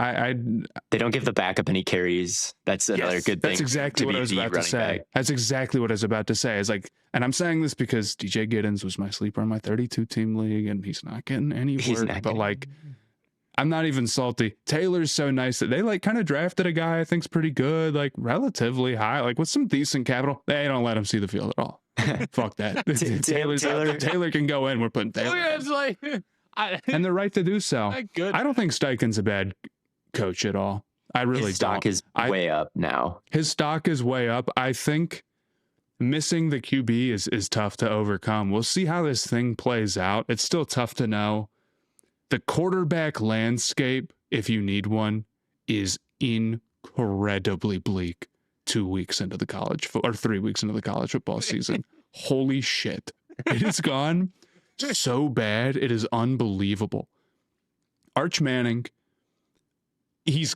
they don't give the backup any carries. That's another good thing. That's exactly what I was about to say. Back. That's exactly what I was about to say. It's like, and I'm saying this because DJ Giddens was my sleeper in my 32 team league, and he's not getting any work. But like, I'm not even salty. Taylor's so nice that they like kind of drafted a guy I think's pretty good, like relatively high, like with some decent capital. They don't let him see the field at all. Fuck that. Taylor can go in. We're putting Taylor. It's like. And they're right to do so. I don't think Steichen's a bad coach at all. I really don't. His stock is way up now. His stock is way up. I think missing the QB is tough to overcome. We'll see how this thing plays out. It's still tough to know. The quarterback landscape, if you need one, is incredibly bleak 2 weeks into the or 3 weeks into the college football season. Holy shit. It is gone so bad. It is unbelievable. Arch Manning, he's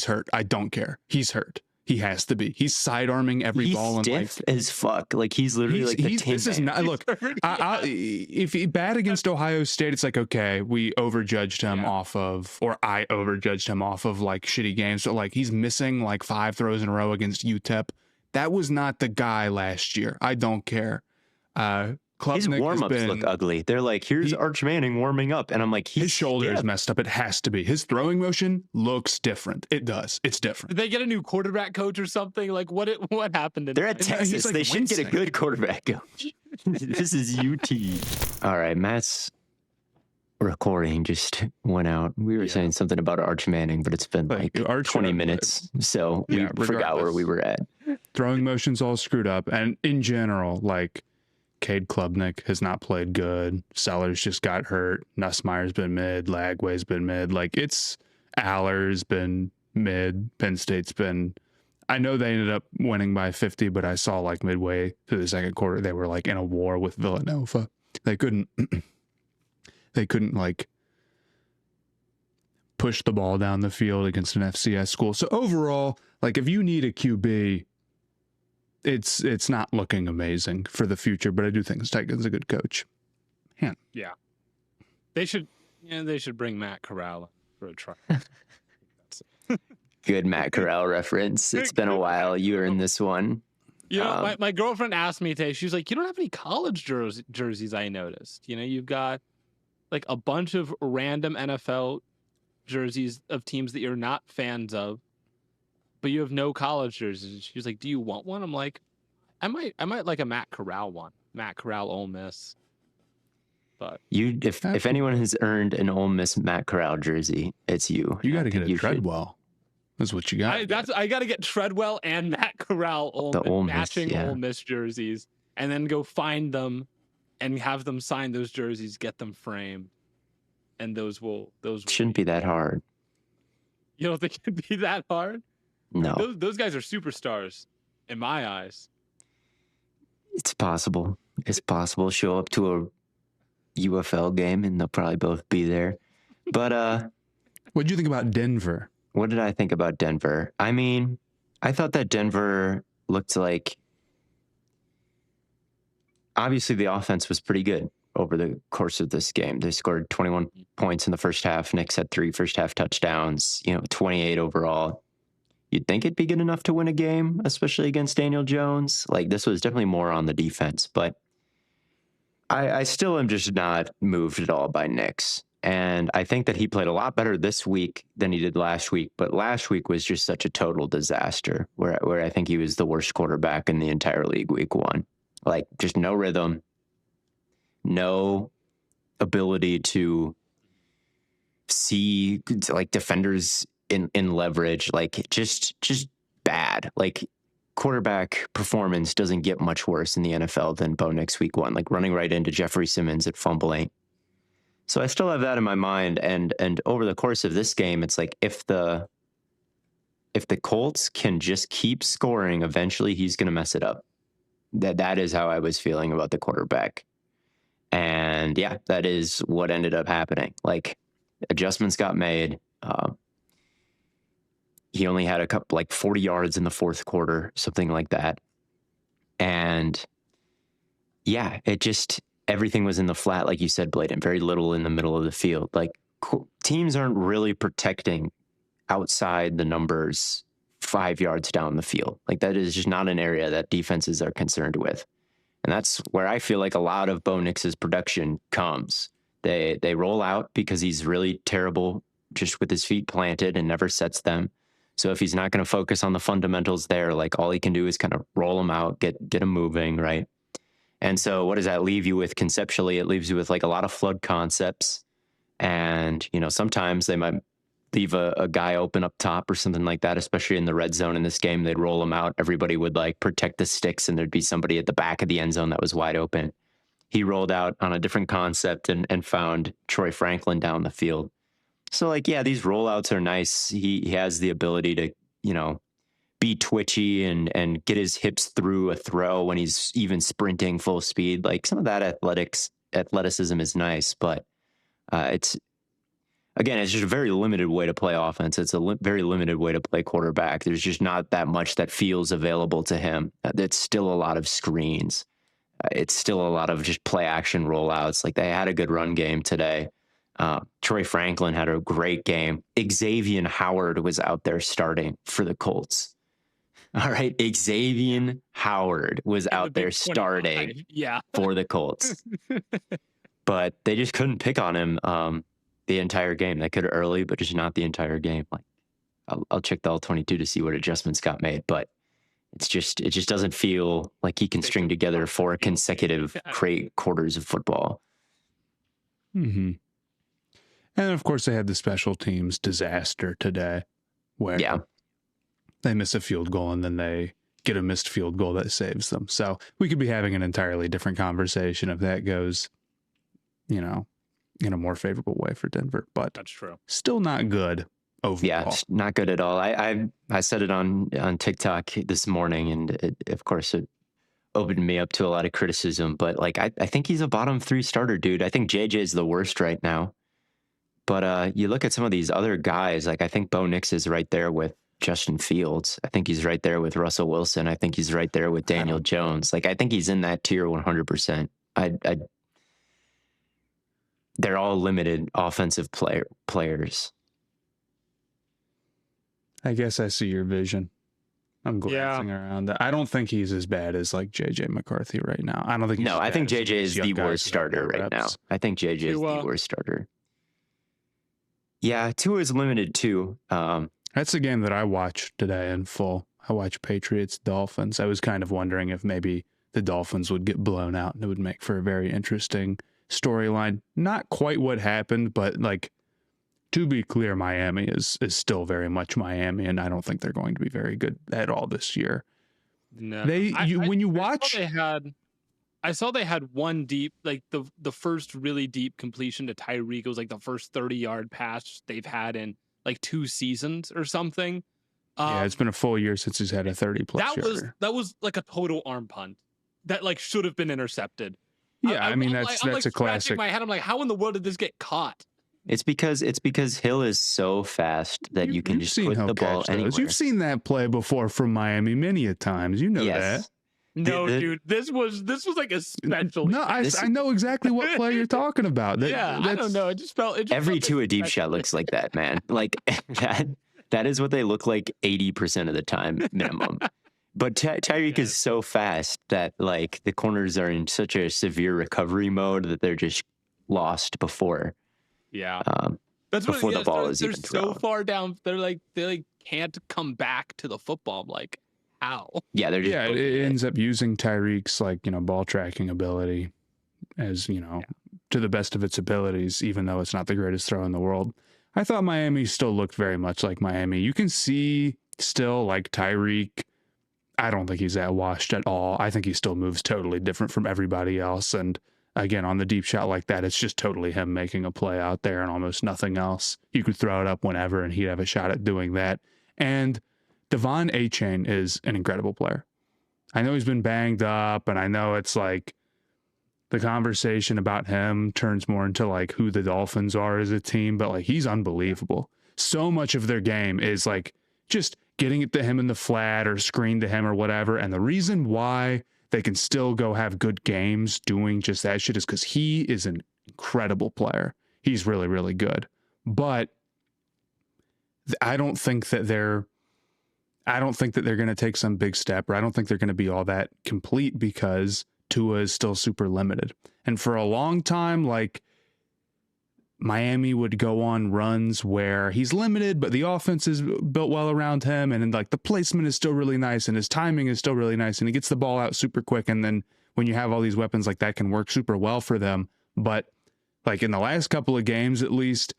hurt. I don't care. He's hurt. He has to be. He's sidearming every ball. He's stiff as fuck. Like he's literally this is not. Look, if he bad against Ohio State, it's like okay, we overjudged him off of, or I overjudged him off of like shitty games. So like he's missing like 5 throws in a row against UTEP. That was not the guy last year. I don't care. His warm-ups look ugly. They're like, here's Arch Manning warming up. And I'm like, his shoulder is messed up. It has to be. His throwing motion looks different. It does. It's different. Did they get a new quarterback coach or something? Like, what happened? They're at Texas. Like, they should get a good quarterback coach. This is UT. All right, Matt's recording just went out. We were saying something about Arch Manning, but it's been like 20 minutes. So we forgot where we were at. Throwing motion's all screwed up. And in general, like, Cade Klubnik has not played good. Sellers just got hurt. Nussmeier's been mid. Lagway's been mid. Like, it's Aller's been mid. Penn State's been I know they ended up winning by 50, but I saw like midway through the second quarter, they were like in a war with Villanova. They couldn't like push the ball down the field against an FCS school. So overall, like if you need a QB, it's not looking amazing for the future, but I do think Steichen's a good coach. Yeah. They should bring Matt Corral for a try. Good Matt Corral reference. It's been a while. You earned this one. You know, my girlfriend asked me today, she was like, you don't have any college jerseys, I noticed. You know, you've got like a bunch of random NFL jerseys of teams that you're not fans of, but you have no college jerseys. She was like, do you want one? I'm like, I might like a Matt Corral one. Matt Corral, Ole Miss. But if anyone has earned an Ole Miss Matt Corral jersey, it's you. You got to get a Treadwell. That's what you got. I got to get Treadwell and Matt Corral matching Ole Miss jerseys, and then go find them and have them sign those jerseys, get them framed, and those shouldn't be that hard. You don't think it'd be that hard? No, those guys are superstars in my eyes. It's possible. It's possible. Show up to a UFL game and they'll probably both be there. But what did you think about Denver? What did I think about Denver? I mean, I thought that Denver looked like, obviously the offense was pretty good over the course of this game. They scored 21 points in the first half. Knicks had 3 first half touchdowns, 28 overall. You'd think it'd be good enough to win a game, especially against Daniel Jones. Like, this was definitely more on the defense, but I still am just not moved at all by Knicks. And I think that he played a lot better this week than he did last week. But last week was just such a total disaster where I think he was the worst quarterback in the entire league week 1. Like, just no rhythm, no ability to see like defenders in leverage, like just bad. Like, quarterback performance doesn't get much worse in the NFL than Bo Nix week 1, like running right into Jeffrey Simmons at fumbling. So I still have that in my mind. And over the course of this game, it's like if the Colts can just keep scoring, eventually he's going to mess it up. That is how I was feeling about the quarterback. And yeah, that is what ended up happening. Like, adjustments got made. He only had a couple, like 40 yards in the fourth quarter, something like that. And yeah, everything was in the flat, like you said, Blaiden, very little in the middle of the field. Like, teams aren't really protecting outside the numbers 5 yards down the field. Like, that is just not an area that defenses are concerned with. And that's where I feel like a lot of Bo Nix's production comes. They roll out because he's really terrible just with his feet planted and never sets them. So if he's not going to focus on the fundamentals there, like, all he can do is kind of roll them out, get them moving, right? And so what does that leave you with conceptually? It leaves you with like a lot of flood concepts. And, sometimes they might leave a guy open up top or something like that, especially in the red zone in this game. They'd roll him out. Everybody would like protect the sticks and there'd be somebody at the back of the end zone that was wide open. He rolled out on a different concept and found Troy Franklin down the field. So, like, yeah, these rollouts are nice. He has the ability to, be twitchy and get his hips through a throw when he's even sprinting full speed. Like, some of that athleticism is nice, but it's just a very limited way to play offense. It's a very limited way to play quarterback. There's just not that much that feels available to him. It's still a lot of screens. It's still a lot of just play action rollouts. Like, they had a good run game today. Troy Franklin had a great game. Xavier Howard was out there starting for the Colts. All right. Xavier Howard was out there starting for the Colts. But they just couldn't pick on him the entire game. They could early, but just not the entire game. Like, I'll check the all 22 to see what adjustments got made, but it just doesn't feel like he can string together 4 consecutive great quarters of football. Mm-hmm. And of course, they had the special teams disaster today, where they miss a field goal and then they get a missed field goal that saves them. So we could be having an entirely different conversation if that goes, in a more favorable way for Denver. But that's true. Still not good. overall. Yeah, it's not good at all. I said it on TikTok this morning, and of course it opened me up to a lot of criticism. But like, I think he's a bottom 3 starter, dude. I think JJ is the worst right now. But you look at some of these other guys, like I think Bo Nix is right there with Justin Fields. I think he's right there with Russell Wilson. I think he's right there with Daniel Jones. Like I think he's in that tier 100%. They're all limited offensive players. I guess I see your vision. I'm glancing around that. I don't think he's as bad as like JJ McCarthy right now. I don't think. No, I think JJ is the worst starter right now. I think JJ is the worst starter. Yeah, Tua is limited too. That's a game that I watched today in full. I watched Patriots Dolphins. I was kind of wondering if maybe the Dolphins would get blown out and it would make for a very interesting storyline. Not quite what happened, but like, to be clear, Miami is still very much Miami, and I don't think they're going to be very good at all this year. No, when you watch, I saw they had one deep, like the first really deep completion to Tyreek. It was like the first 30-yard pass they've had in like 2 seasons or something. Yeah, it's been a full year since he's had a 30-plus yarder. That was like a total arm punt that like should have been intercepted. Yeah, I mean that's a classic. My head, I'm like, how in the world did this get caught? It's because Hill is so fast that you can just put the ball anywhere. You've seen that play before from Miami many a times. You know that. No, dude, this was like a special. No, I know exactly what play you're talking about. I don't know. It just felt every Tua deep shot looks like that, man. Like that is what they look like 80% of the time minimum. But Tyreek is so fast that like the corners are in such a severe recovery mode that they're just lost before. Yeah. That's before the ball is even thrown. They're so far down. They can't come back to the football. I'm like, how? Yeah, they're just it ends up using Tyreek's like, ball tracking ability as, to the best of its abilities, even though it's not the greatest throw in the world. I thought Miami still looked very much like Miami. You can see still like Tyreek. I don't think he's that washed at all. I think he still moves totally different from everybody else. And again, on the deep shot like that, it's just totally him making a play out there and almost nothing else. You could throw it up whenever and he'd have a shot at doing that. And Devon Achane is an incredible player. I know he's been banged up, and I know it's like the conversation about him turns more into like who the Dolphins are as a team, but like he's unbelievable. So much of their game is like just getting it to him in the flat or screen to him or whatever. And the reason why they can still go have good games doing just that shit is because he is an incredible player. He's really, really good. But I don't think that they're going to take some big step, or I don't think they're going to be all that complete because Tua is still super limited. And for a long time, like Miami would go on runs where he's limited, but the offense is built well around him. And then like the placement is still really nice and his timing is still really nice. And he gets the ball out super quick. And then when you have all these weapons like that can work super well for them. But like in the last couple of games, at least,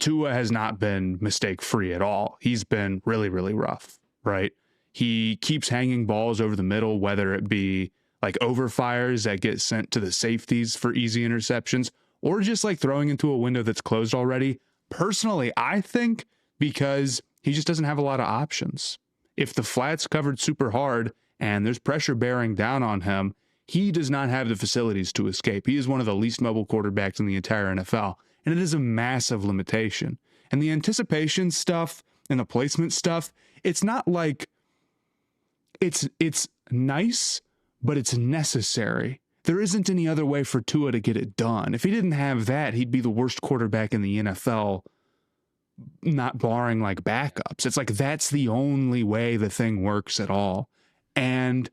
Tua has not been mistake free at all. He's been really, really rough, right? He keeps hanging balls over the middle, whether it be like overfires that get sent to the safeties for easy interceptions, or just like throwing into a window that's closed already. Personally, I think because he just doesn't have a lot of options. If the flat's covered super hard and there's pressure bearing down on him, he does not have the facilities to escape. He is one of the least mobile quarterbacks in the entire NFL, and it is a massive limitation. And the anticipation stuff and the placement stuff, it's not like it's nice, but it's necessary. There isn't any other way for Tua to get it done. If he didn't have that, he'd be the worst quarterback in the NFL, not barring like backups. It's like that's the only way the thing works at all. And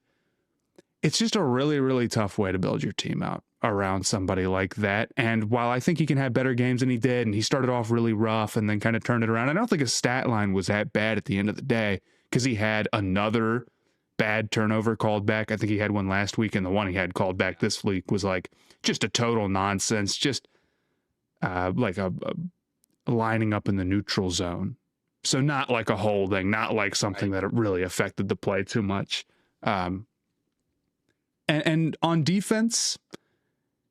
it's just a really, really tough way to build your team out around somebody like that. And while I think he can have better games than he did, and he started off really rough and then kind of turned it around, I don't think his stat line was that bad at the end of the day because he had another bad turnover called back. I think he had one last week, and the one he had called back this week was like just a total nonsense, just like a lining up in the neutral zone. So not like a holding, not like something that really affected the play too much. And on defense,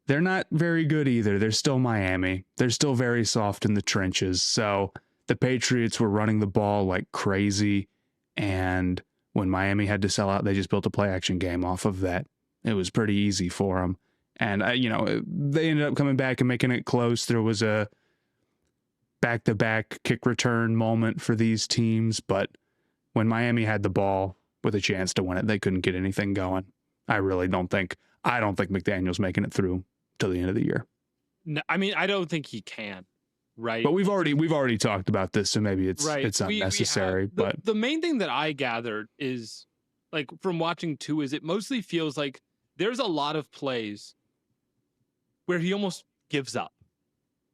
they're not very good either. They're still Miami. They're still very soft in the trenches. So the Patriots were running the ball like crazy. And when Miami had to sell out, they just built a play action game off of that. It was pretty easy for them. And, they ended up coming back and making it close. There was a back-to-back kick return moment for these teams. But when Miami had the ball with a chance to win it, they couldn't get anything going. I don't think McDaniel's making it through till the end of the year. No, I mean, I don't think he can, right? But we've already talked about this, so maybe it's unnecessary. But the main thing that I gathered is, like, from watching too, is it mostly feels like there's a lot of plays where he almost gives up,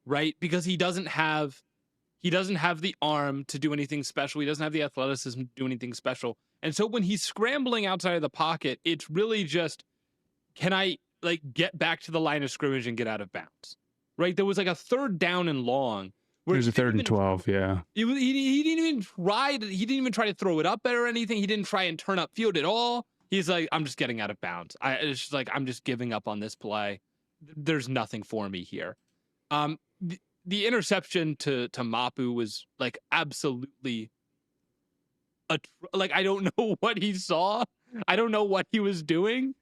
right? Because he doesn't have the arm to do anything special. He doesn't have the athleticism to do anything special. And so when he's scrambling outside of the pocket, it's really just, can I get back to the line of scrimmage and get out of bounds? Right? There was like a 3rd down and long. There's a 3rd and 12, yeah. He didn't even try. He didn't even try to throw it up or anything. He didn't try and turn up field at all. He's like, I'm just getting out of bounds. It's just like, I'm just giving up on this play. There's nothing for me here. The interception to Mapu was like absolutely I don't know what he saw. I don't know what he was doing.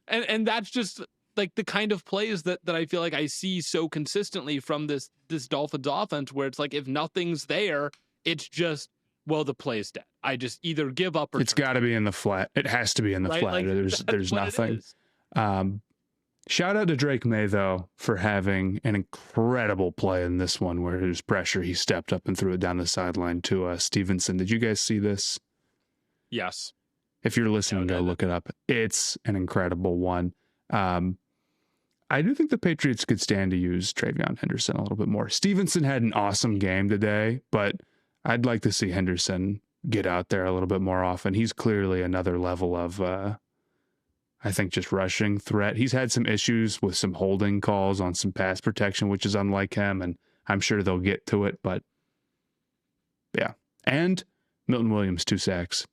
And that's just like the kind of plays that I feel like I see so consistently from this Dolphins offense, where it's like, if nothing's there, it's just, well, the play's dead. I just either give up or it's got to be in the flat. It has to be in the flat. Like, there's nothing. Shout out to Drake May, though, for having an incredible play in this one where there's pressure. He stepped up and threw it down the sideline to Stevenson. Did you guys see this? Yes. If you're listening, go look it up. It's an incredible one. I do think the Patriots could stand to use Travion Henderson a little bit more. Stevenson had an awesome game today, but I'd like to see Henderson get out there a little bit more often. He's clearly another level of, I think, just rushing threat. He's had some issues with some holding calls on some pass protection, which is unlike him, and I'm sure they'll get to it, but yeah. And Milton Williams, 2 sacks.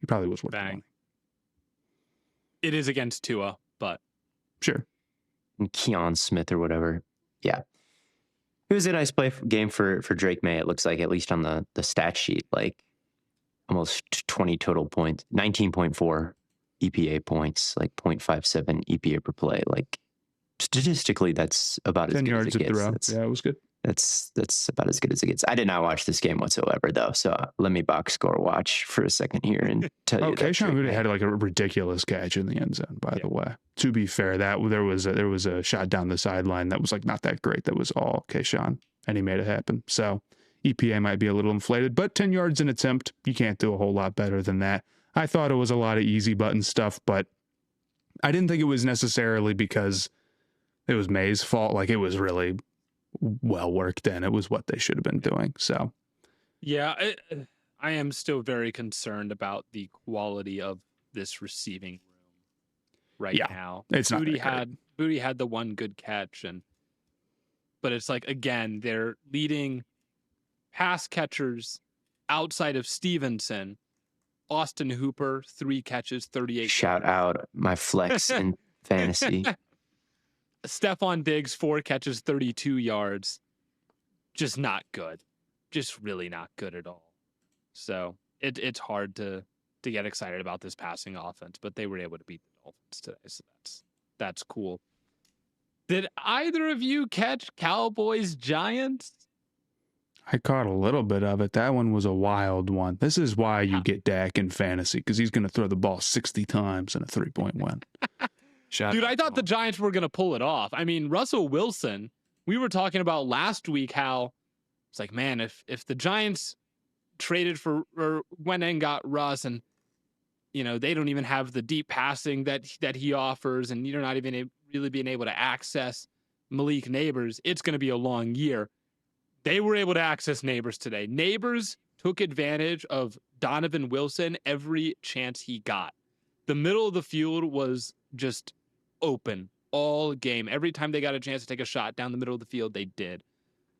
He probably was worth the money. It is against Tua, but sure. And Keon Smith or whatever. Yeah. It was a nice game for Drake May. It looks like, at least on the stat sheet, like almost 20 total points, 19.4 EPA points, like 0.57 EPA per play. Like, statistically, that's about as good as it gets. Yeah, it was good. That's about as good as it gets. I did not watch this game whatsoever, though. So let me box score watch for a second here and tell you. Kayshon Boutte had like a ridiculous catch in the end zone, by the way. To be fair, that there was a shot down the sideline that was like not that great. That was all Kayshon, and he made it happen. So EPA might be a little inflated, but 10 yards an attempt, you can't do a whole lot better than that. I thought it was a lot of easy button stuff, but I didn't think it was necessarily because it was May's fault. Like, it was really well worked in. It was what they should have been doing. So, yeah, I am still very concerned about the quality of this receiving room now. It's not. Boutte had the one good catch, but it's like, again, they're leading pass catchers outside of Stevenson. Austin Hooper, 3 catches, 38. Shout out my flex in fantasy. Stephon Diggs, 4 catches, 32 yards. Just not good. Just really not good at all. So it's hard to get excited about this passing offense, but they were able to beat the Dolphins today. So that's cool. Did either of you catch Cowboys Giants? I caught a little bit of it. That one was a wild one. This is why you get Dak in fantasy, because he's going to throw the ball 60 times in a 3-point win. Dude, I thought the Giants were going to pull it off. I mean, Russell Wilson, we were talking about last week how it's like, man, if the Giants traded for or went and got Russ, and they don't even have the deep passing that he offers, and you're not even really being able to access Malik Neighbors, it's going to be a long year. They were able to access Neighbors today. Neighbors took advantage of Donovan Wilson every chance he got. The middle of the field was just open all game. Every time they got a chance to take a shot down the middle of the field, they did.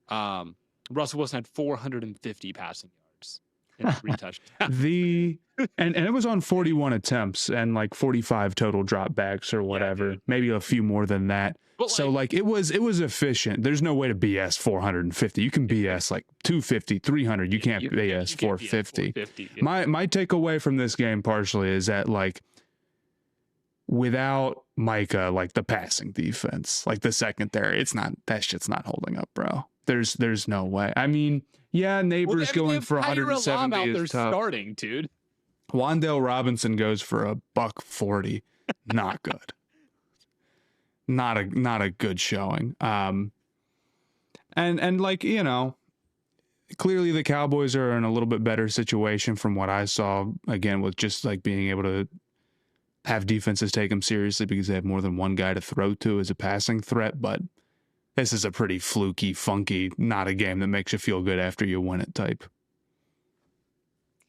Russell Wilson had 450 passing yards. and 3 touchdowns. And it was on 41 attempts and like 45 total dropbacks or whatever, maybe a few more than that. But so like it was efficient. There's no way to BS 450. You can BS like 250, 300. You can't BS 450. My takeaway from this game partially is that like without Micah, like the passing defense, like the secondary, that shit's not holding up, bro. There's no way. I mean, yeah, Neighbors going for 170 out there is tough. Starting, dude. Wan'Dale Robinson goes for a $140. Not good. Not a good showing. And like, you know, clearly the Cowboys are in a little bit better situation from what I saw, again, with just like being able to have defenses take them seriously because they have more than one guy to throw to as a passing threat. But this is a pretty fluky, funky, not a game that makes you feel good after you win it type.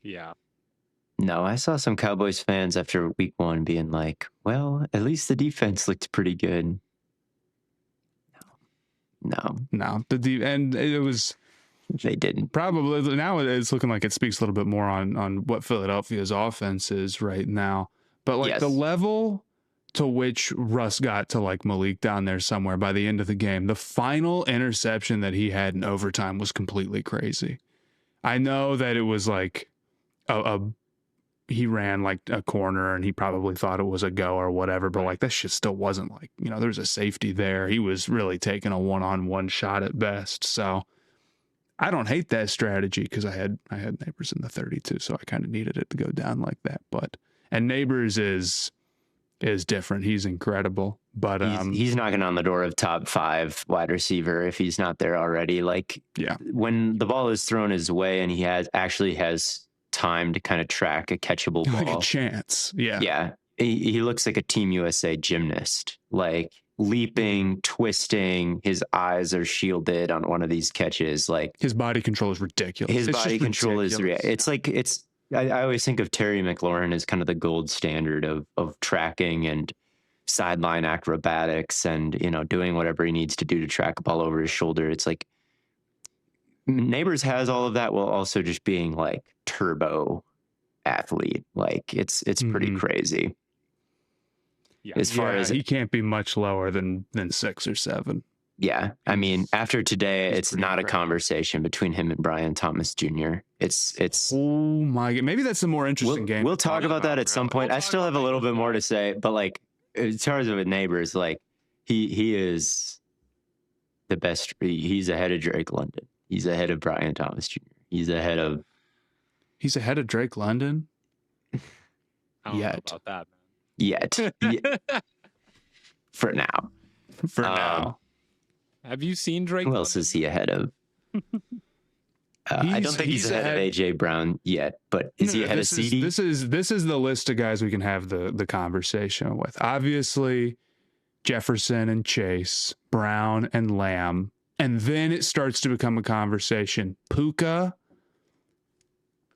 Yeah. No, I saw some Cowboys fans after week 1 being like, well, at least the defense looked pretty good. No. And it was... They didn't. Probably. Now it's looking like it speaks a little bit more on what Philadelphia's offense is right now. But like the level to which Russ got to like Malik down there somewhere by the end of the game, the final interception that he had in overtime was completely crazy. I know that it was like he ran like a corner and he probably thought it was a go or whatever, but like that shit still wasn't like, you know, there's a safety there. He was really taking a one-on-one shot at best. So I don't hate that strategy because I had Neighbors in the 32, so I kind of needed it to go down like that. And Neighbors is different. He's incredible, but he's knocking on the door of top 5 wide receiver if he's not there already. Like, when the ball is thrown his way and he actually has time to kind of track a catchable ball, like a chance. Yeah. He looks like a Team USA gymnast, like leaping, twisting. His eyes are shielded on one of these catches. Like his body control is ridiculous. His body control is I always think of Terry McLaurin as kind of the gold standard of tracking and sideline acrobatics and, you know, doing whatever he needs to do to track a ball over his shoulder. It's like Neighbors has all of that while also just being like turbo athlete. Like it's pretty crazy. Yeah. As far as he can't be much lower than 6 or 7. Yeah. I mean, after today, it's not a conversation between him and Brian Thomas Jr. It's oh my God. Maybe that's the more interesting game. We'll talk about that at some point. I still have a little bit more to say, but like in terms of Neighbors, like he is the best. He's ahead of Drake London. He's ahead of Brian Thomas Jr. He's ahead of Drake London. I don't know about that, man. Yet. For now. Have you seen Drake? Who else is he ahead of? I don't think he's ahead of AJ Brown yet, but is he ahead of CD? This is the list of guys we can have the conversation with. Obviously, Jefferson and Chase, Brown and Lamb, and then it starts to become a conversation. Puka.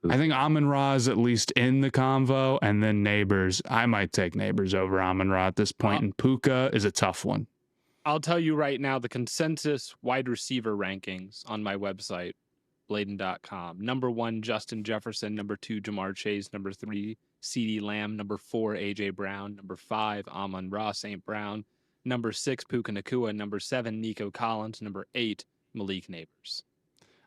I think Amon-Ra is at least in the convo, and then Neighbors. I might take Neighbors over Amon-Ra at this point, and Puka is a tough one. I'll tell you right now, the consensus wide receiver rankings on my website, Blaiden.com. Number 1, Justin Jefferson. Number 2, Jamar Chase. Number 3, CeeDee Lamb. Number 4, AJ Brown. Number 5, Amon-Ra St. Brown. Number 6, Puka Nacua. Number 7, Nico Collins. Number 8, Malik Neighbors.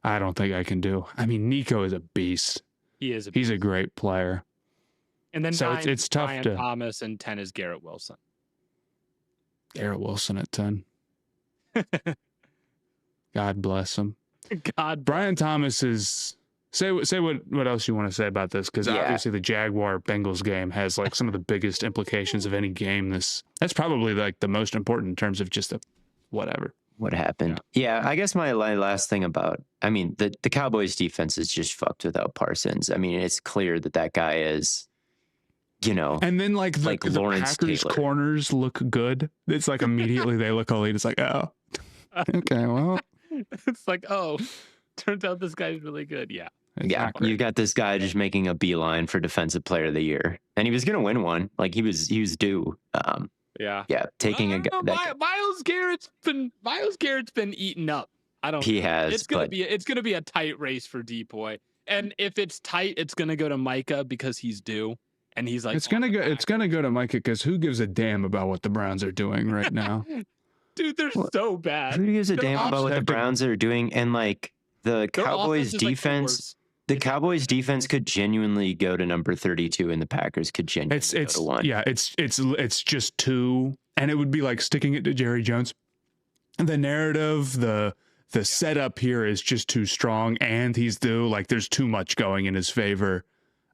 I don't think I can do. I mean, Nico is a beast. He is. He's a great player. And then so 9, it's tough Brian to Thomas, and 10 is Garrett Wilson. Garrett Wilson at 10. God bless him. Brian Thomas is. Say what else you want to say about this, because obviously the Jaguar Bengals game has like some of the biggest implications of any game. That's probably like the most important in terms of just what happened. Yeah, I guess my last thing about, I mean, the Cowboys defense is just fucked without Parsons. I mean, it's clear that guy is, you know, and then like the Lawrence Packers Taylor. Corners look good. It's like immediately they look elite. It's like, oh, okay, well, it's like, oh, turns out this guy's really good. Yeah. Exactly. Yeah, you got this guy just making a beeline for Defensive Player of the Year, and he was going to win one. Like he was due. Taking Myles Garrett's been eaten up. He has. It's gonna be a tight race for Depoy. And if it's tight, it's gonna go to Micah because he's due, and he's like, It's gonna go to Micah because who gives a damn about what the Browns are doing right now? Dude, they're Well, so bad. Who gives a Their damn about what the offense- Browns are doing? And like the Their Cowboys offense is, like, the defense, worst. the Cowboys defense could genuinely go to number 32, and the Packers could genuinely go to 1. Yeah, it's just 2, and it would be like sticking it to Jerry Jones. The narrative, the setup here is just too strong, and he's due. Like, there's too much going in his favor.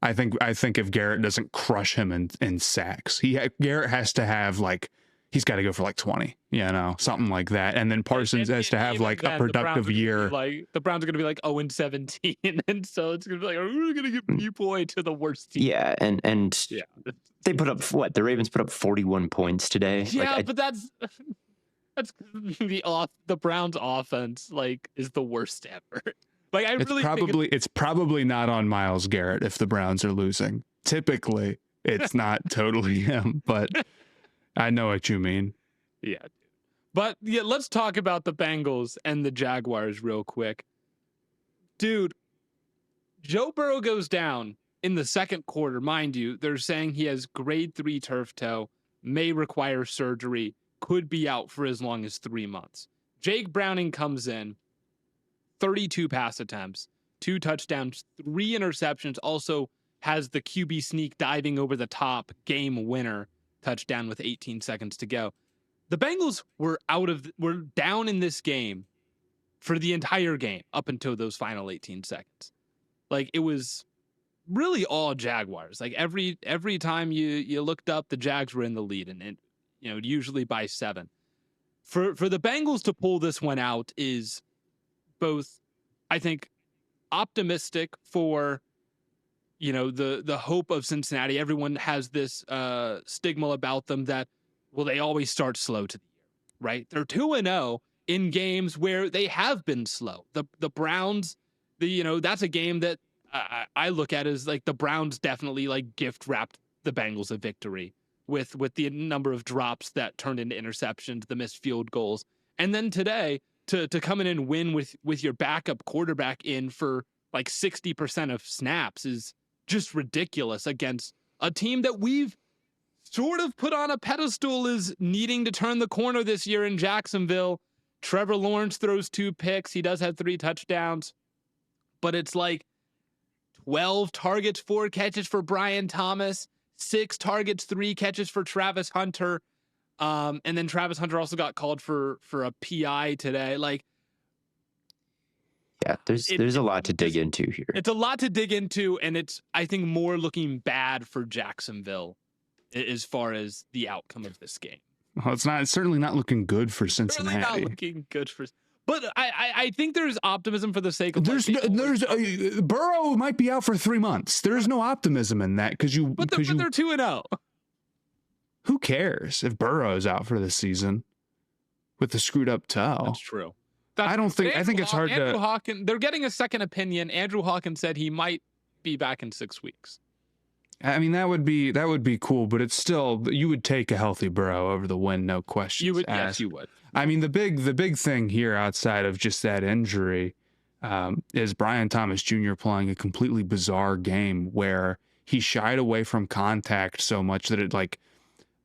I think if Garrett doesn't crush him in sacks, Garrett has to have, like, he's got to go for like 20, something like that, and then Parsons has to have like a productive year. Like, the Browns are going to be like 0-17, and so it's going to be like, are we going to get B-boy to the worst team? Yeah, and Yeah. they put up what? The Ravens put up 41 points today. Yeah, but that's the Browns offense, like, is the worst ever. Like, I really think it's probably not on Myles Garrett if the Browns are losing. Typically, it's not totally him, but I know what you mean. Yeah. But yeah, let's talk about the Bengals and the Jaguars real quick. Dude, Joe Burrow goes down in the second quarter. Mind you, they're saying he has grade 3 turf toe, may require surgery, could be out for as long as 3 months. Jake Browning comes in, 32 pass attempts, 2 touchdowns, 3 interceptions, also has the QB sneak diving over the top game winner touchdown with 18 seconds to go. The Bengals were down in this game for the entire game up until those final 18 seconds. Like, it was really all Jaguars. Like, every time you looked up, the Jags were in the lead, and usually by 7. For the Bengals to pull this one out is both, I think, optimistic for the hope of Cincinnati. Everyone has this stigma about them that, well, they always start slow to the year, right? They're 2-0 in games where they have been slow. The Browns, that's a game that I look at as like the Browns definitely like gift wrapped the Bengals a victory with the number of drops that turned into interceptions, the missed field goals, and then today to come in and win with your backup quarterback in for like 60% of snaps is just ridiculous against a team that we've sort of put on a pedestal as needing to turn the corner this year in Jacksonville. Trevor Lawrence throws 2 picks. He does have 3 touchdowns, but it's like 12 targets, 4 catches for Brian Thomas, 6 targets, 3 catches for Travis Hunter. And then Travis Hunter also got called for a PI today. Like, yeah, there's a lot to dig into here. It's a lot to dig into, and it's, I think, more looking bad for Jacksonville as far as the outcome of this game. Well, it's certainly not looking good for Cincinnati. Certainly not looking good for. But I think there's optimism for the sake of. Burrow might be out for 3 months. There's no optimism in that because they're 2-0. Who cares if Burrow's out for the season with the screwed up toe? That's true. I think it's hard Andrew Hawkins, they're getting a second opinion. Andrew Hawkins said he might be back in 6 weeks. I mean, that would be cool, but it's still, you would take a healthy Burrow over the win, no question. You would, yes, you would. I mean, the big thing here outside of just that injury is Brian Thomas Jr. playing a completely bizarre game where he shied away from contact so much that it, like,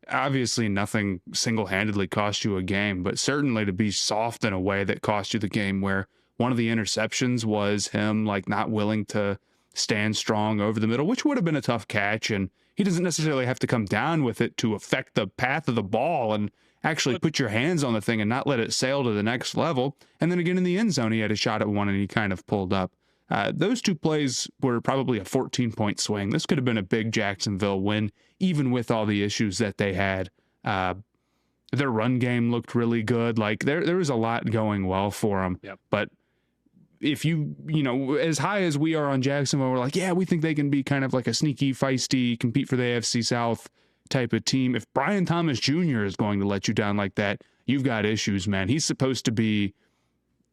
obviously nothing single-handedly cost you a game, but certainly to be soft in a way that cost you the game, where one of the interceptions was him like not willing to stand strong over the middle, which would have been a tough catch, and he doesn't necessarily have to come down with it to affect the path of the ball and actually put your hands on the thing and not let it sail to the next level. And then again in the end zone, he had a shot at one and he kind of pulled up. Those 2 plays were probably a 14-point swing. This could have been a big Jacksonville win, even with all the issues that they had. Their run game looked really good. Like, there was a lot going well for them. Yep. But if as high as we are on Jacksonville, we're like, yeah, we think they can be kind of like a sneaky, feisty, compete for the AFC South type of team. If Brian Thomas Jr. is going to let you down like that, you've got issues, man. He's supposed to be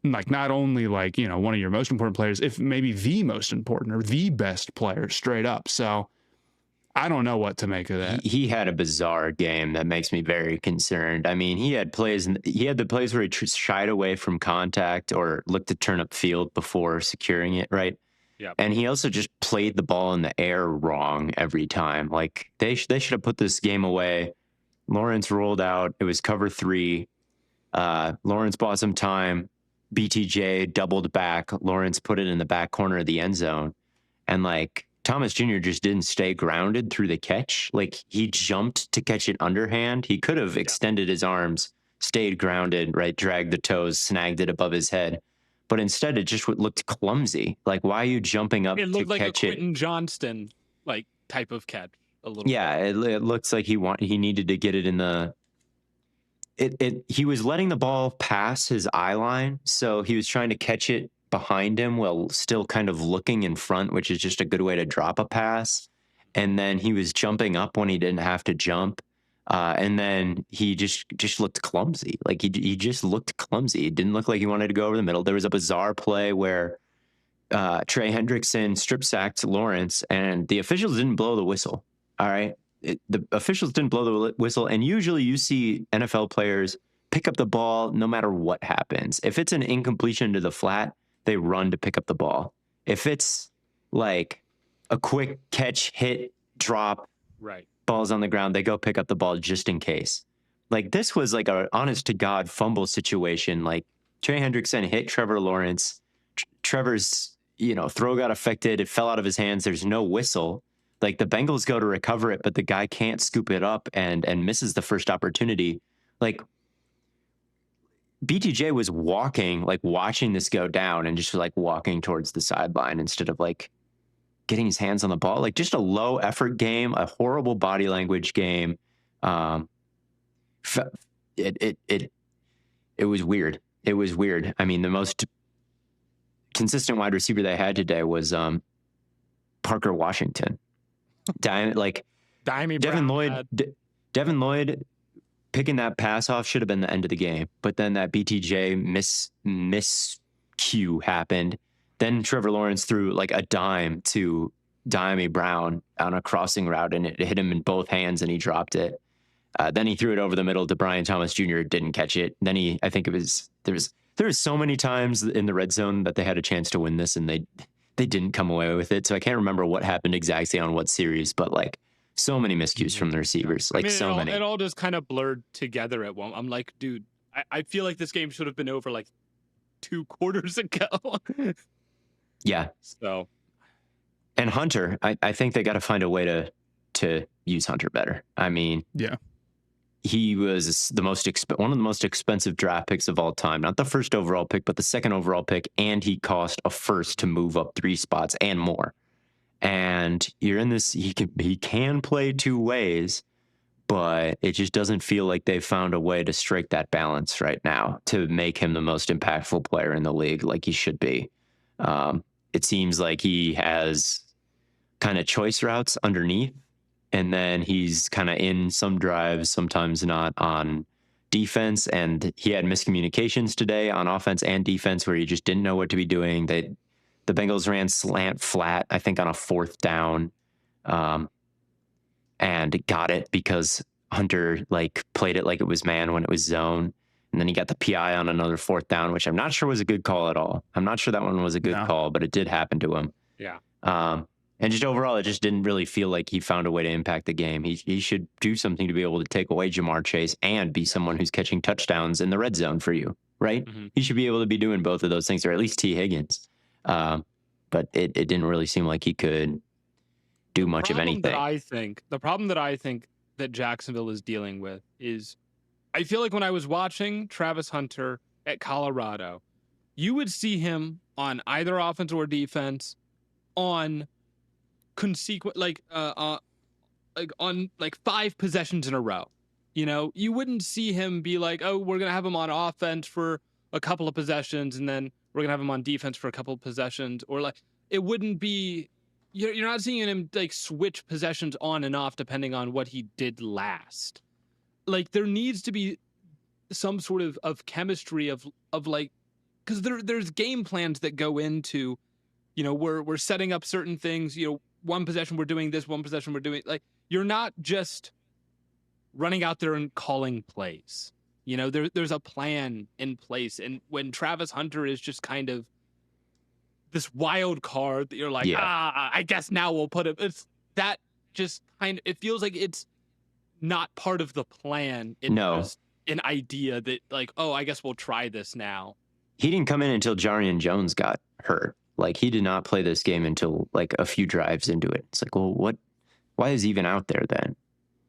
like not only like, one of your most important players, if maybe the most important or the best player straight up. So I don't know what to make of that. He had a bizarre game that makes me very concerned. I mean, he had the plays where he shied away from contact or looked to turn up field before securing it, right? Yeah. And he also just played the ball in the air wrong every time. Like they should have put this game away. Lawrence rolled out. It was cover 3. Lawrence bought some time. BTJ doubled back. Lawrence put it in the back corner of the end zone. And like Thomas Jr. just didn't stay grounded through the catch. Like he jumped to catch it underhand. He could have extended his arms, stayed grounded, right? Dragged the toes, snagged it above his head. But instead, it just looked clumsy. Like, why are you jumping up It looked to like a catch it? Quentin Johnston like type of catch a little. Yeah, it looks like he needed to get it in the. He was letting the ball pass his eye line, so he was trying to catch it behind him while still kind of looking in front, which is just a good way to drop a pass. And then he was jumping up when he didn't have to jump. And then he just looked clumsy. Like he just looked clumsy. It didn't look like he wanted to go over the middle. There was a bizarre play where Trey Hendrickson strip sacked Lawrence, and the officials didn't blow the whistle. All right. The officials didn't blow the whistle. And usually you see NFL players pick up the ball no matter what happens. If it's an incompletion to the flat, they run to pick up the ball. If it's like a quick catch, hit, drop, Right. balls on the ground, they go pick up the ball just in case. Like this was like a honest to God fumble situation. Like Trey Hendrickson hit Trevor Lawrence. Trevor's, throw got affected. It fell out of his hands. There's no whistle. Like the Bengals go to recover it, but the guy can't scoop it up and misses the first opportunity. Like BTJ was walking, like watching this go down and just like walking towards the sideline instead of like getting his hands on the ball. Like just a low effort game, a horrible body language game. It was weird. It was weird. I mean, the most consistent wide receiver they had today was Parker Washington. Devin Lloyd picking that pass off should have been the end of the game, but then that BTJ miscue happened. Then Trevor Lawrence threw like a dime to Diami Brown on a crossing route, and it hit him in both hands, and he dropped it. Then he threw it over the middle to Brian Thomas Jr. Didn't catch it. Then there was so many times in the red zone that they had a chance to win this, and they didn't come away with it. So I can't remember what happened exactly on what series, but like so many miscues from the receivers, like many. It all just kind of blurred together at one. I'm like, dude, I feel like this game should have been over like 2 quarters ago. Yeah. So, and Hunter, I think they got to find a way to use Hunter better. I mean, yeah, he was one of the most expensive draft picks of all time. Not the first overall pick, but the second overall pick, and he cost a first to move up 3 spots and more. And you're in this. He can play 2 ways, but it just doesn't feel like they've found a way to strike that balance right now to make him the most impactful player in the league, like he should be. It seems like he has kind of choice routes underneath, and then he's kind of in some drives, sometimes not on defense. And he had miscommunications today on offense and defense where he just didn't know what to be doing. The Bengals ran slant flat, I think, on a 4th down, and got it because Hunter like played it like it was man when it was zone. And then he got the PI on another 4th down, which I'm not sure was a good call at all. I'm not sure that one was a good call, but it did happen to him. Yeah. And just overall, it just didn't really feel like he found a way to impact the game. He should do something to be able to take away Jamar Chase and be someone who's catching touchdowns in the red zone for you, right? Mm-hmm. He should be able to be doing both of those things, or at least T. Higgins. But it didn't really seem like he could do much of anything. The problem that I think that Jacksonville is dealing with is, I feel like when I was watching Travis Hunter at Colorado, you would see him on either offense or defense on on 5 possessions in a row. You wouldn't see him be like, oh, we're going to have him on offense for a couple of possessions, and then we're going to have him on defense for a couple of possessions. Or like, it wouldn't be, you're not seeing him like switch possessions on and off depending on what he did last. Like, there needs to be some sort of chemistry of like, because there's game plans that go into, we're setting up certain things, one possession we're doing this, one possession we're doing, like, you're not just running out there and calling plays. There's a plan in place. And when Travis Hunter is just kind of this wild card that you're like, I guess now we'll put it. It's that just it feels like it's not part of the plan. It's just an idea that like, oh, I guess we'll try this now. He didn't come in until Jarrian Jones got hurt. Like, he did not play this game until like a few drives into it. It's like, well, why is he even out there then?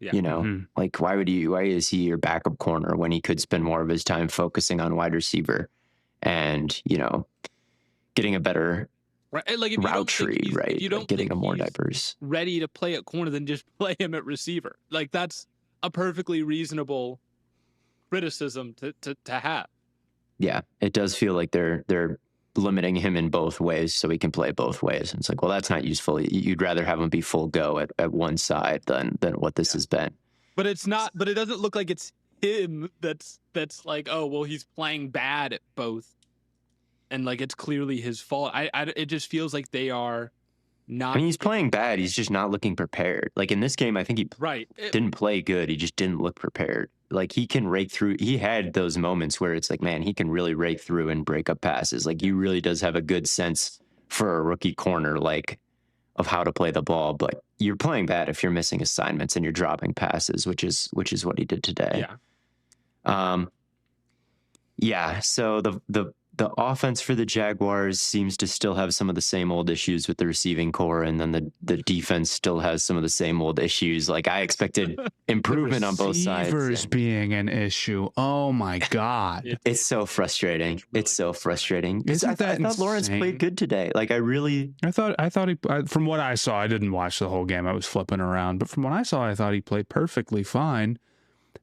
Yeah. You know, like, why is he your backup corner when he could spend more of his time focusing on wide receiver and, you know, getting a better like route tree, right? You don't like getting him more diverse. Ready to play at corner, then just play him at receiver. Like, that's a perfectly reasonable criticism to have. Yeah, it does feel like they're limiting him in both ways so he can play both ways. And it's like, well, that's not useful. You'd rather have him be full go at one side than what this has been. But it's not. But it doesn't look like it's him that's like, oh, well, he's playing bad at both, and like it's clearly his fault. It just feels like they are not. I mean, he's playing bad. He's just not looking prepared. Like in this game, I think he didn't play good. He just didn't look prepared. Like, he can rake through. He had those moments where it's like, man, he can really rake through and break up passes. Like, he really does have a good sense for a rookie corner, like, of how to play the ball. But you're playing bad if you're missing assignments and you're dropping passes, which is what he did today. Yeah. So the offense for the Jaguars seems to still have some of the same old issues with the receiving core, and then the defense still has some of the same old issues. Like, I expected improvement on both sides. Receivers being an issue. Oh my God. It's so frustrating. It's so frustrating. Isn't that I thought Lawrence played good today. Like, I thought he, from what I saw, I didn't watch the whole game. I was flipping around, but from what I saw, I thought he played perfectly fine.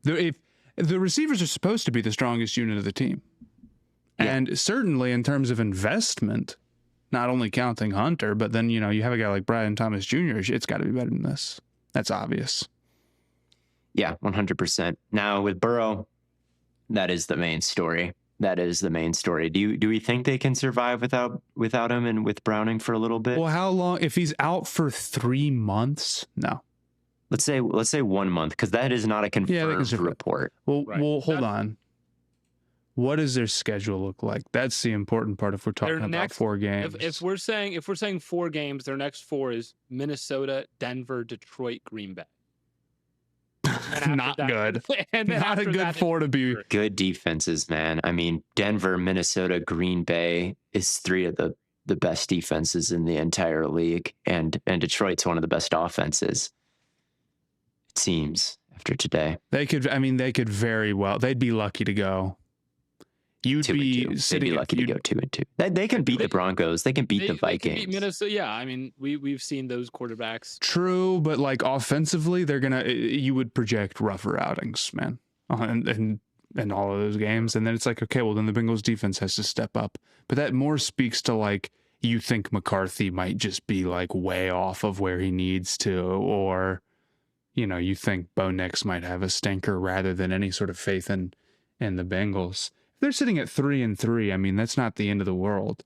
If the receivers are supposed to be the strongest unit of the team. And certainly in terms of investment, not only counting Hunter, but then, you know, you have a guy like Brian Thomas Jr., it's got to be better than this. That's obvious. Yeah, 100%. Now with Burrow, that is the main story. Do we think they can survive without him and with Browning for a little bit? Well, how long? If he's out for 3 months? No. Let's say 1 month, because that is not a confirmed report. Well, hold on. What does their schedule look like? That's the important part if we're talking about 4 games. If we're saying 4 games, their next 4 is Minnesota, Denver, Detroit, Green Bay. Not good. Not a good 4 to be. Good defenses, man. I mean, Denver, Minnesota, Green Bay is 3 of the best defenses in the entire league, and Detroit's one of the best offenses. It seems after today. They could very well. They'd be lucky to go. They'd be lucky to go 2-2. They can beat the Broncos. They can beat the Vikings. They can beat Minnesota. Yeah, I mean, we've seen those quarterbacks. True, but like offensively, you would project rougher outings, man, and all of those games. And then it's like, okay, well, then the Bengals defense has to step up. But that more speaks to like, you think McCarthy might just be like way off of where he needs to, or, you know, you think Bo Nix might have a stinker rather than any sort of faith in the Bengals. They're sitting at 3-3. I mean, that's not the end of the world.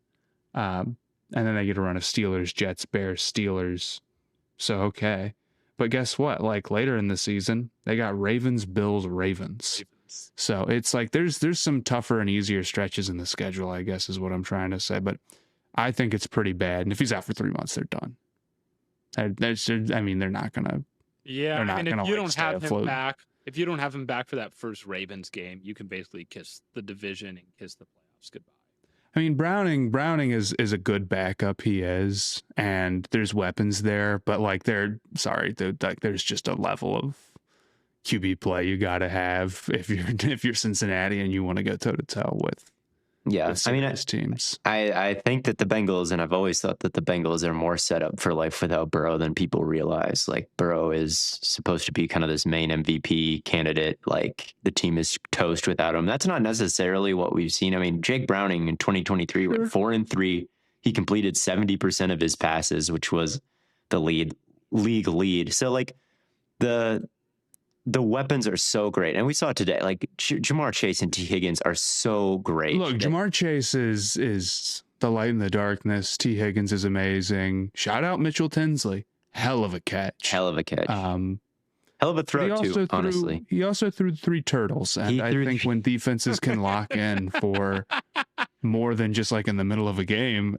And then they get a run of Steelers, Jets, Bears, Steelers. So, okay. But guess what? Like later in the season, they got Ravens, Bills, Ravens. So it's like there's some tougher and easier stretches in the schedule, I guess is what I'm trying to say. But I think it's pretty bad. And if he's out for 3 months, they're done. They're not going to. Yeah, if you don't have him back. If you don't have him back for that first Ravens game, you can basically kiss the division and kiss the playoffs goodbye. I mean, Browning is a good backup. He is, and there's weapons there, but like there's just a level of QB play you got to have if you're Cincinnati and you want to go toe to toe with. Yeah, I mean, teams. I think that the Bengals, and I've always thought that the Bengals are more set up for life without Burrow than people realize. Like, Burrow is supposed to be kind of this main MVP candidate. Like, the team is toast without him. That's not necessarily what we've seen. I mean, Jake Browning in 2023 went 4-3. He completed 70% of his passes, which was the league lead. So, like, the weapons are so great. And we saw it today. Like, Jamar Chase and T. Higgins are so great. Look, Jamar Chase is the light in the darkness. T. Higgins is amazing. Shout out Mitchell Tinsley. Hell of a catch. Hell of a But throw too, honestly. He also threw 3 turtles, and I think when defenses can lock in for more than just like in the middle of a game,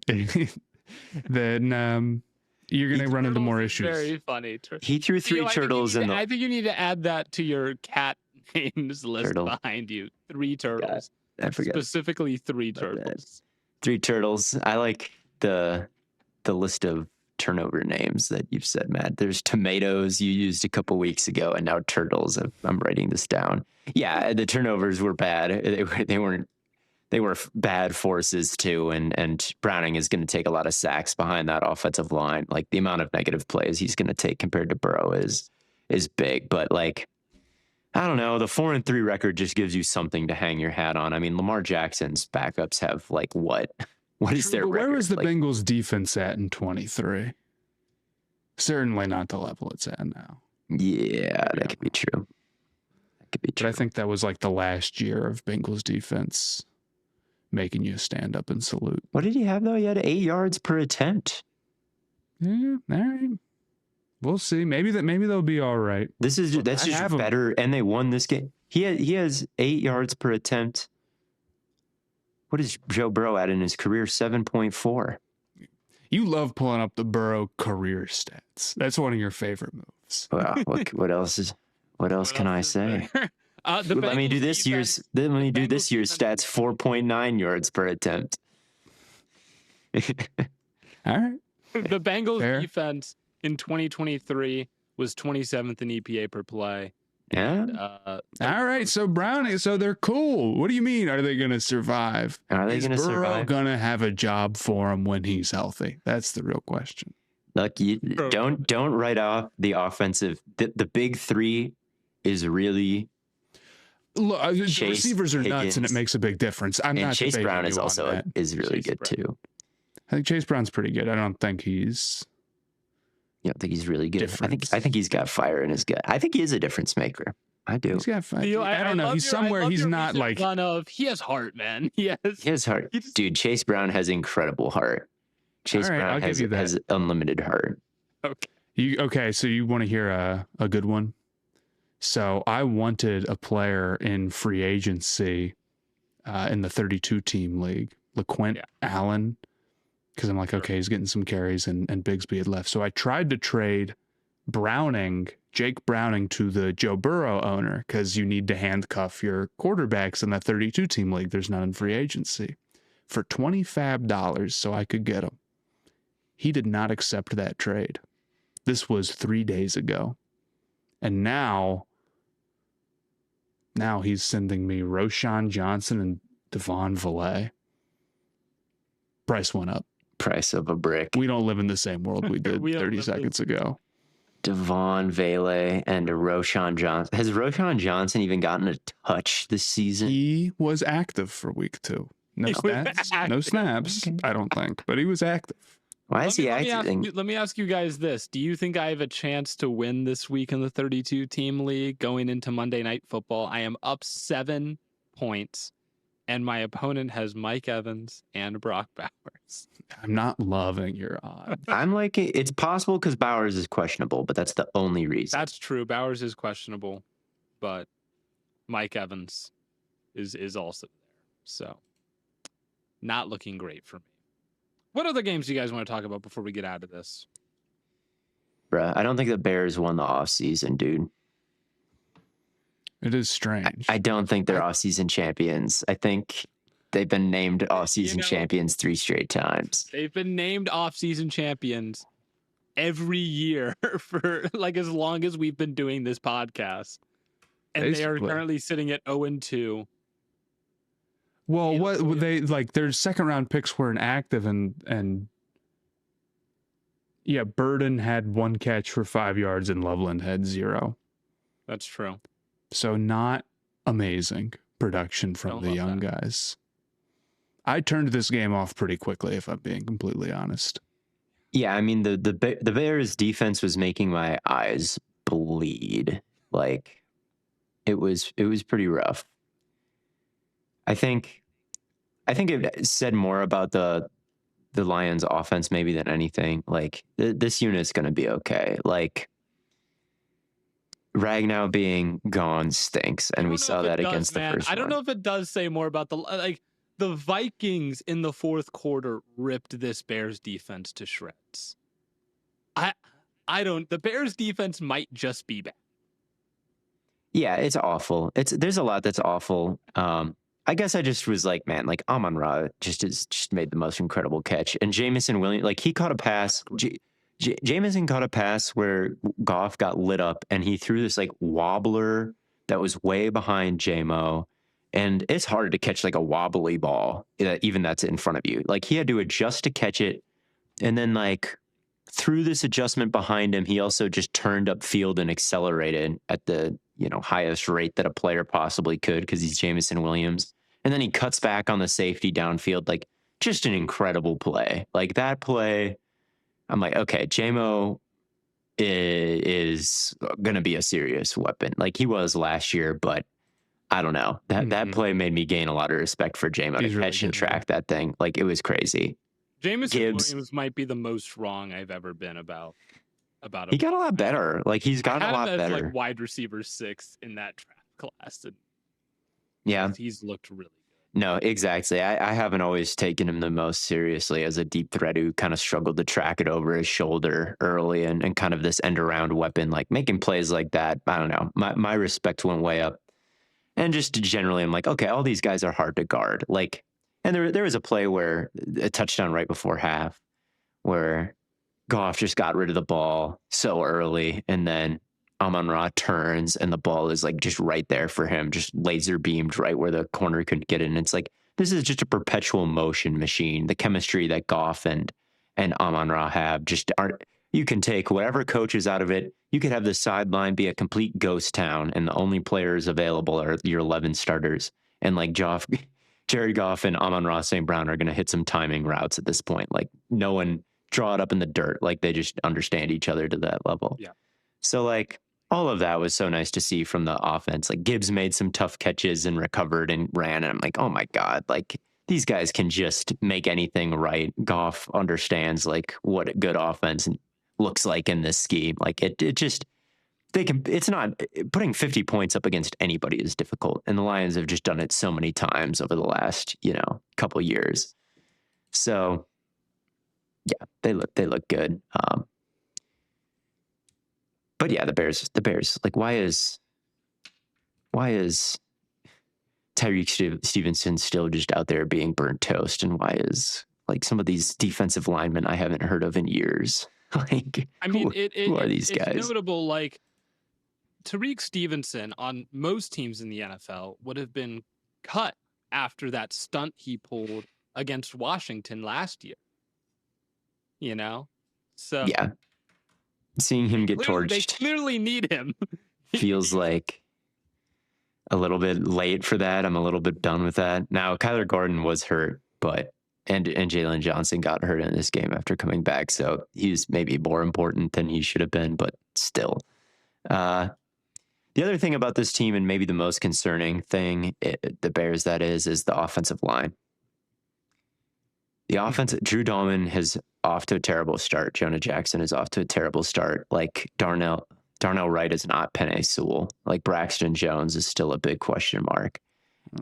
then you're going to run into more issues. Very funny. He threw 3 turtles in the. I think you need to add that to your cat names list Turtle. behind you. 3 turtles. I forgot. Specifically 3 turtles. 3 turtles. I like the list of turnover names that you've said, Matt. There's tomatoes you used a couple weeks ago, and now turtles. I'm writing this down. Yeah, the turnovers were bad. They were bad forces too, and Browning is going to take a lot of sacks behind that offensive line. Like the amount of negative plays he's going to take compared to Burrow is big. But like, I don't know, the 4-3 record just gives you something to hang your hat on. I mean, Lamar Jackson's backups have like what? What is their record? Where was the like, Bengals defense at in 23? Certainly not the level it's at now. Yeah, that could be true. That could be true. But I think that was like the last year of Bengals defense making you stand up and salute. What did he have though? He had 8 yards per attempt. Yeah, all right. We'll see. Maybe they'll be all right. That's just better, and they won this game. He has 8 yards per attempt. What is Joe Burrow at in his career? 7.4. You love pulling up the Burrow career stats. That's one of your favorite moves. Well, what else can I say? Let me do this year's stats. 4.9 yards per attempt. All right. The Bengals defense in 2023 was 27th in EPA per play. Yeah. All right. So Browning, so they're cool. What do you mean? Are they going to survive? Is Burrow going to have a job for him when he's healthy? That's the real question. Look, you don't write off the offensive. The big 3 is really. Look, the receivers are nuts, and it makes a big difference. Chase Brown is also really good too. I think Chase Brown's pretty good. I don't think he's. You don't think he's really good? I think he's got fire in his gut. I think he is a difference maker. I do. He's got fire. I don't know. He's somewhere. He's not like. He has heart, man. He has heart. Dude, Chase Brown has incredible heart. Chase Brown has unlimited heart. Okay. So you want to hear a good one? So I wanted a player in free agency in the 32 team league, LaQuint Allen, because I'm like, okay, he's getting some carries and Bigsby had left. So I tried to trade Jake Browning to the Joe Burrow owner because you need to handcuff your quarterbacks in that 32 team league. There's none in free agency for $20 fab so I could get him. He did not accept that trade. This was 3 days ago. And now he's sending me Roshan Johnson and Devon Valley. Price went up. Price of a brick. We don't live in the same world we did 30 seconds ago. Devon Valley and Roshan Johnson. Has Roshan Johnson even gotten a touch this season? He was active for week 2. No snaps, I don't think, but he was active. Why is he acting? Let me ask you guys this. Do you think I have a chance to win this week in the 32 team league going into Monday Night Football? I am up 7 points, and my opponent has Mike Evans and Brock Bowers. I'm not loving your odds. I'm like, it's possible because Bowers is questionable, but that's the only reason. That's true. Bowers is questionable, but Mike Evans is also there. So not looking great for me. What other games do you guys want to talk about before we get out of this? Bruh, I don't think the Bears won the offseason, dude. It is strange. I don't think they're offseason champions. I think they've been named offseason champions 3 straight times. They've been named offseason champions every year for like as long as we've been doing this podcast. And Basically. They are currently sitting at 0-2. Well, what they like their second round picks were inactive and yeah, Burden had 1 catch for 5 yards and Loveland had 0. That's true. So not amazing production from the young guys. I turned this game off pretty quickly, if I'm being completely honest. Yeah, I mean the Bears defense was making my eyes bleed. Like it was pretty rough. I think it said more about the Lions offense maybe than anything. Like this unit's going to be okay. Like Ragnow being gone stinks, and we saw that against the first one. I don't know if it does say more about the Vikings in the fourth quarter ripped this Bears defense to shreds. The Bears defense might just be bad. Yeah, it's awful. There's a lot that's awful. I guess I just was like, man, like Amon-Ra just made the most incredible catch, and Jameson Williams, like he caught a pass. Jameson caught a pass where Goff got lit up, and he threw this like wobbler that was way behind JMO, and it's hard to catch like a wobbly ball, even that's in front of you. Like he had to adjust to catch it, and then like through this adjustment behind him, he also just turned up field and accelerated at the highest rate that a player possibly could because he's Jameson Williams. And then he cuts back on the safety downfield, like just an incredible play. Like that play, I'm like, okay, JMO is going to be a serious weapon. Like he was last year, but I don't know. That play made me gain a lot of respect for JMO to catch and track that thing. Like it was crazy. Jameson Williams might be the most wrong I've ever been about him. He got a lot better. Like he's gotten a lot better. Like wide receiver 6 in that draft class. And yeah, he's looked really good. No, exactly. I haven't always taken him the most seriously as a deep threat who kind of struggled to track it over his shoulder early and kind of this end around weapon, like making plays like that. I don't know. My respect went way up. And just generally, I'm like, okay, all these guys are hard to guard. Like, and there was a play where a touchdown right before half where Goff just got rid of the ball so early, and then Amon-Ra turns and the ball is like just right there for him, just laser beamed right where the corner couldn't get it. And it's like, this is just a perpetual motion machine. The chemistry that Goff and Amon-Ra have just aren't, you can take whatever coaches out of it. You could have the sideline be a complete ghost town and the only players available are your 11 starters. And like Jared Goff and Amon-Ra St. Brown are going to hit some timing routes at this point. Like no one draw it up in the dirt. Like they just understand each other to that level. Yeah. So like all of that was so nice to see from the offense. Like Gibbs made some tough catches and recovered and ran. And I'm like, oh my God, like these guys can just make anything right. Goff understands like what a good offense looks like in this scheme. Like it just, it's not, putting 50 points up against anybody is difficult. And the Lions have just done it so many times over the last, couple years. So yeah, they look good. But yeah, the Bears, like why is Tyreek Stevenson still just out there being burnt toast? And why is like some of these defensive linemen I haven't heard of in years? Like, I mean, who are these guys? It's notable, like Tyreek Stevenson on most teams in the NFL would have been cut after that stunt he pulled against Washington last year. So yeah, seeing him get torched, they clearly need him. Feels like a little bit late for that. I'm a little bit done with that. Now, Kyler Gordon was hurt, but and Jalen Johnson got hurt in this game after coming back, so he's maybe more important than he should have been, but still. The other thing about this team, and maybe the most concerning thing, the Bears, that is the offensive line. The offense, Drew Dahlman is off to a terrible start. Jonah Jackson is off to a terrible start. Like Darnell Wright is not Penei Sewell. Like Braxton Jones is still a big question mark.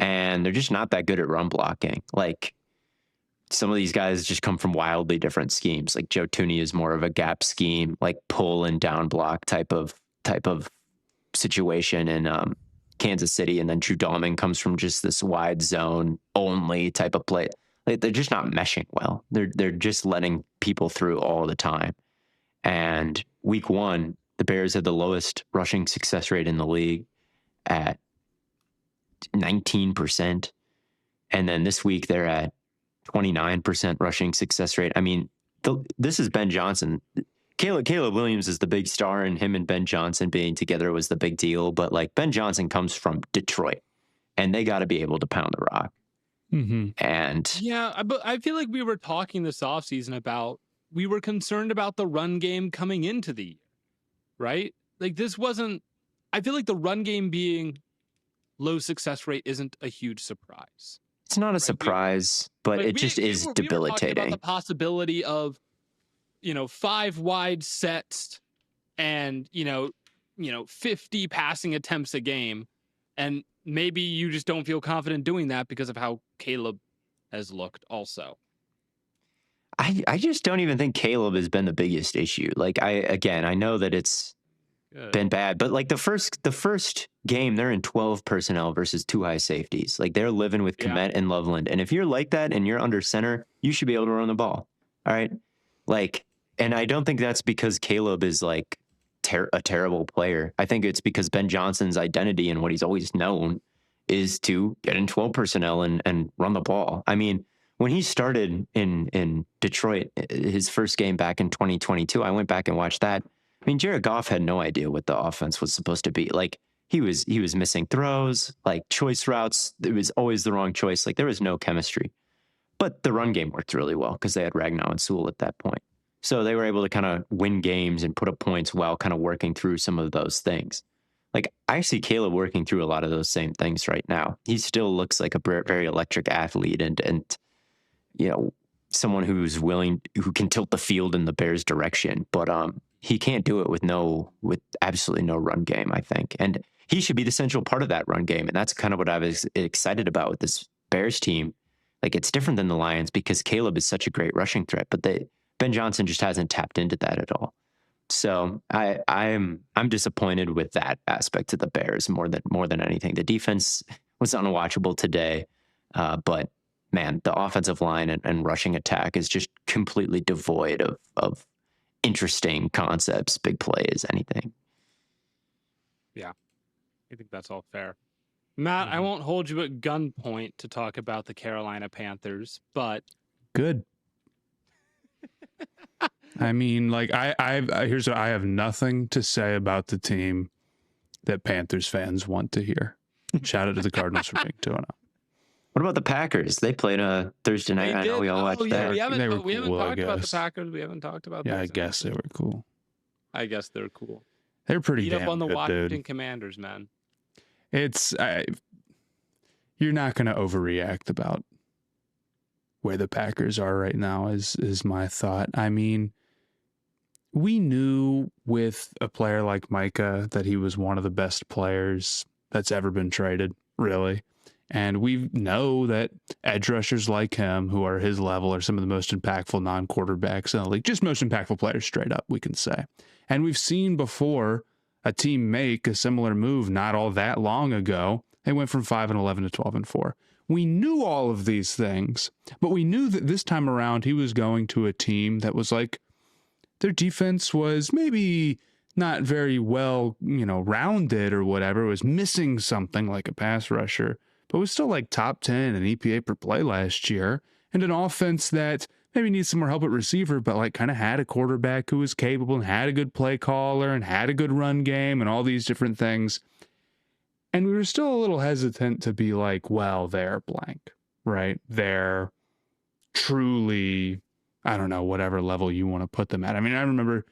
And they're just not that good at run blocking. Like some of these guys just come from wildly different schemes. Like Joe Tooney is more of a gap scheme, like pull and down block type of situation in Kansas City. And then Drew Dahlman comes from just this wide zone only type of play. Like they're just not meshing well. They're just letting people through all the time. And week 1, the Bears had the lowest rushing success rate in the league at 19%. And then this week they're at 29% rushing success rate. I mean, this is Ben Johnson. Caleb Williams is the big star, and him and Ben Johnson being together was the big deal. But like Ben Johnson comes from Detroit, and they got to be able to pound the rock. Mm-hmm. And yeah, but I feel like we were talking this offseason about, we were concerned about the run game coming into the year, right? Like this wasn't, I feel like the run game being low success rate isn't a huge surprise. It's not a surprise, but it just is debilitating. We were talking about the possibility of, 5 wide sets and, 50 passing attempts a game. And maybe you just don't feel confident doing that because of how Caleb has looked also. I just don't even think Caleb has been the biggest issue. Like I know that it's been bad, but like the first game, they're in 12 personnel versus 2 high safeties. Like they're living with Kmet and Loveland. And if you're like that and you're under center, you should be able to run the ball. All right. Like, and I don't think that's because Caleb is like a terrible player. I think it's because Ben Johnson's identity and what he's always known is to get in 12 personnel and run the ball. I mean, when he started in Detroit, his first game back in 2022, I went back and watched that. I mean, Jared Goff had no idea what the offense was supposed to be. Like he was missing throws, like choice routes. It was always the wrong choice. Like there was no chemistry. But the run game worked really well because they had Ragnow and Sewell at that point. So they were able to kind of win games and put up points while kind of working through some of those things. Like I see Caleb working through a lot of those same things right now. He still looks like a very electric athlete and someone who can tilt the field in the Bears' direction. But he can't do it with absolutely no run game, I think. And he should be the central part of that run game. And that's kind of what I was excited about with this Bears team. Like it's different than the Lions because Caleb is such a great rushing threat, but Ben Johnson just hasn't tapped into that at all. So I'm disappointed with that aspect of the Bears more than anything. The defense was unwatchable today, but man, the offensive line and rushing attack is just completely devoid of interesting concepts, big plays, anything. Yeah, I think that's all fair. Matt, I won't hold you at gunpoint to talk about the Carolina Panthers, but good. I mean, like I have nothing to say about the team that Panthers fans want to hear. Shout out to the Cardinals for being 2-0. What about the Packers? They played a Thursday night. I know we all watched that. We haven't cool, talked about the Packers. We haven't talked about. Yeah, I guess they were cool. I guess they're cool. They're pretty damn up on the good, Washington dude. Commanders, man. You're not going to overreact about where the Packers are right now is my thought. I mean, we knew with a player like Micah that he was one of the best players that's ever been traded, really. And we know that edge rushers like him, who are his level, are some of the most impactful non-quarterbacks in the league, just most impactful players straight up, we can say. And we've seen before a team make a similar move not all that long ago. They went from 5-11 to 12-4. We knew all of these things, but we knew that this time around he was going to a team that was like, their defense was maybe not very well, rounded or whatever. It was missing something like a pass rusher, but was still like top 10 in EPA per play last year. And an offense that maybe needs some more help at receiver, but like kind of had a quarterback who was capable and had a good play caller and had a good run game and all these different things. And we were still a little hesitant to be like, well, they're blank, right? They're truly, I don't know, whatever level you want to put them at. I mean, I remember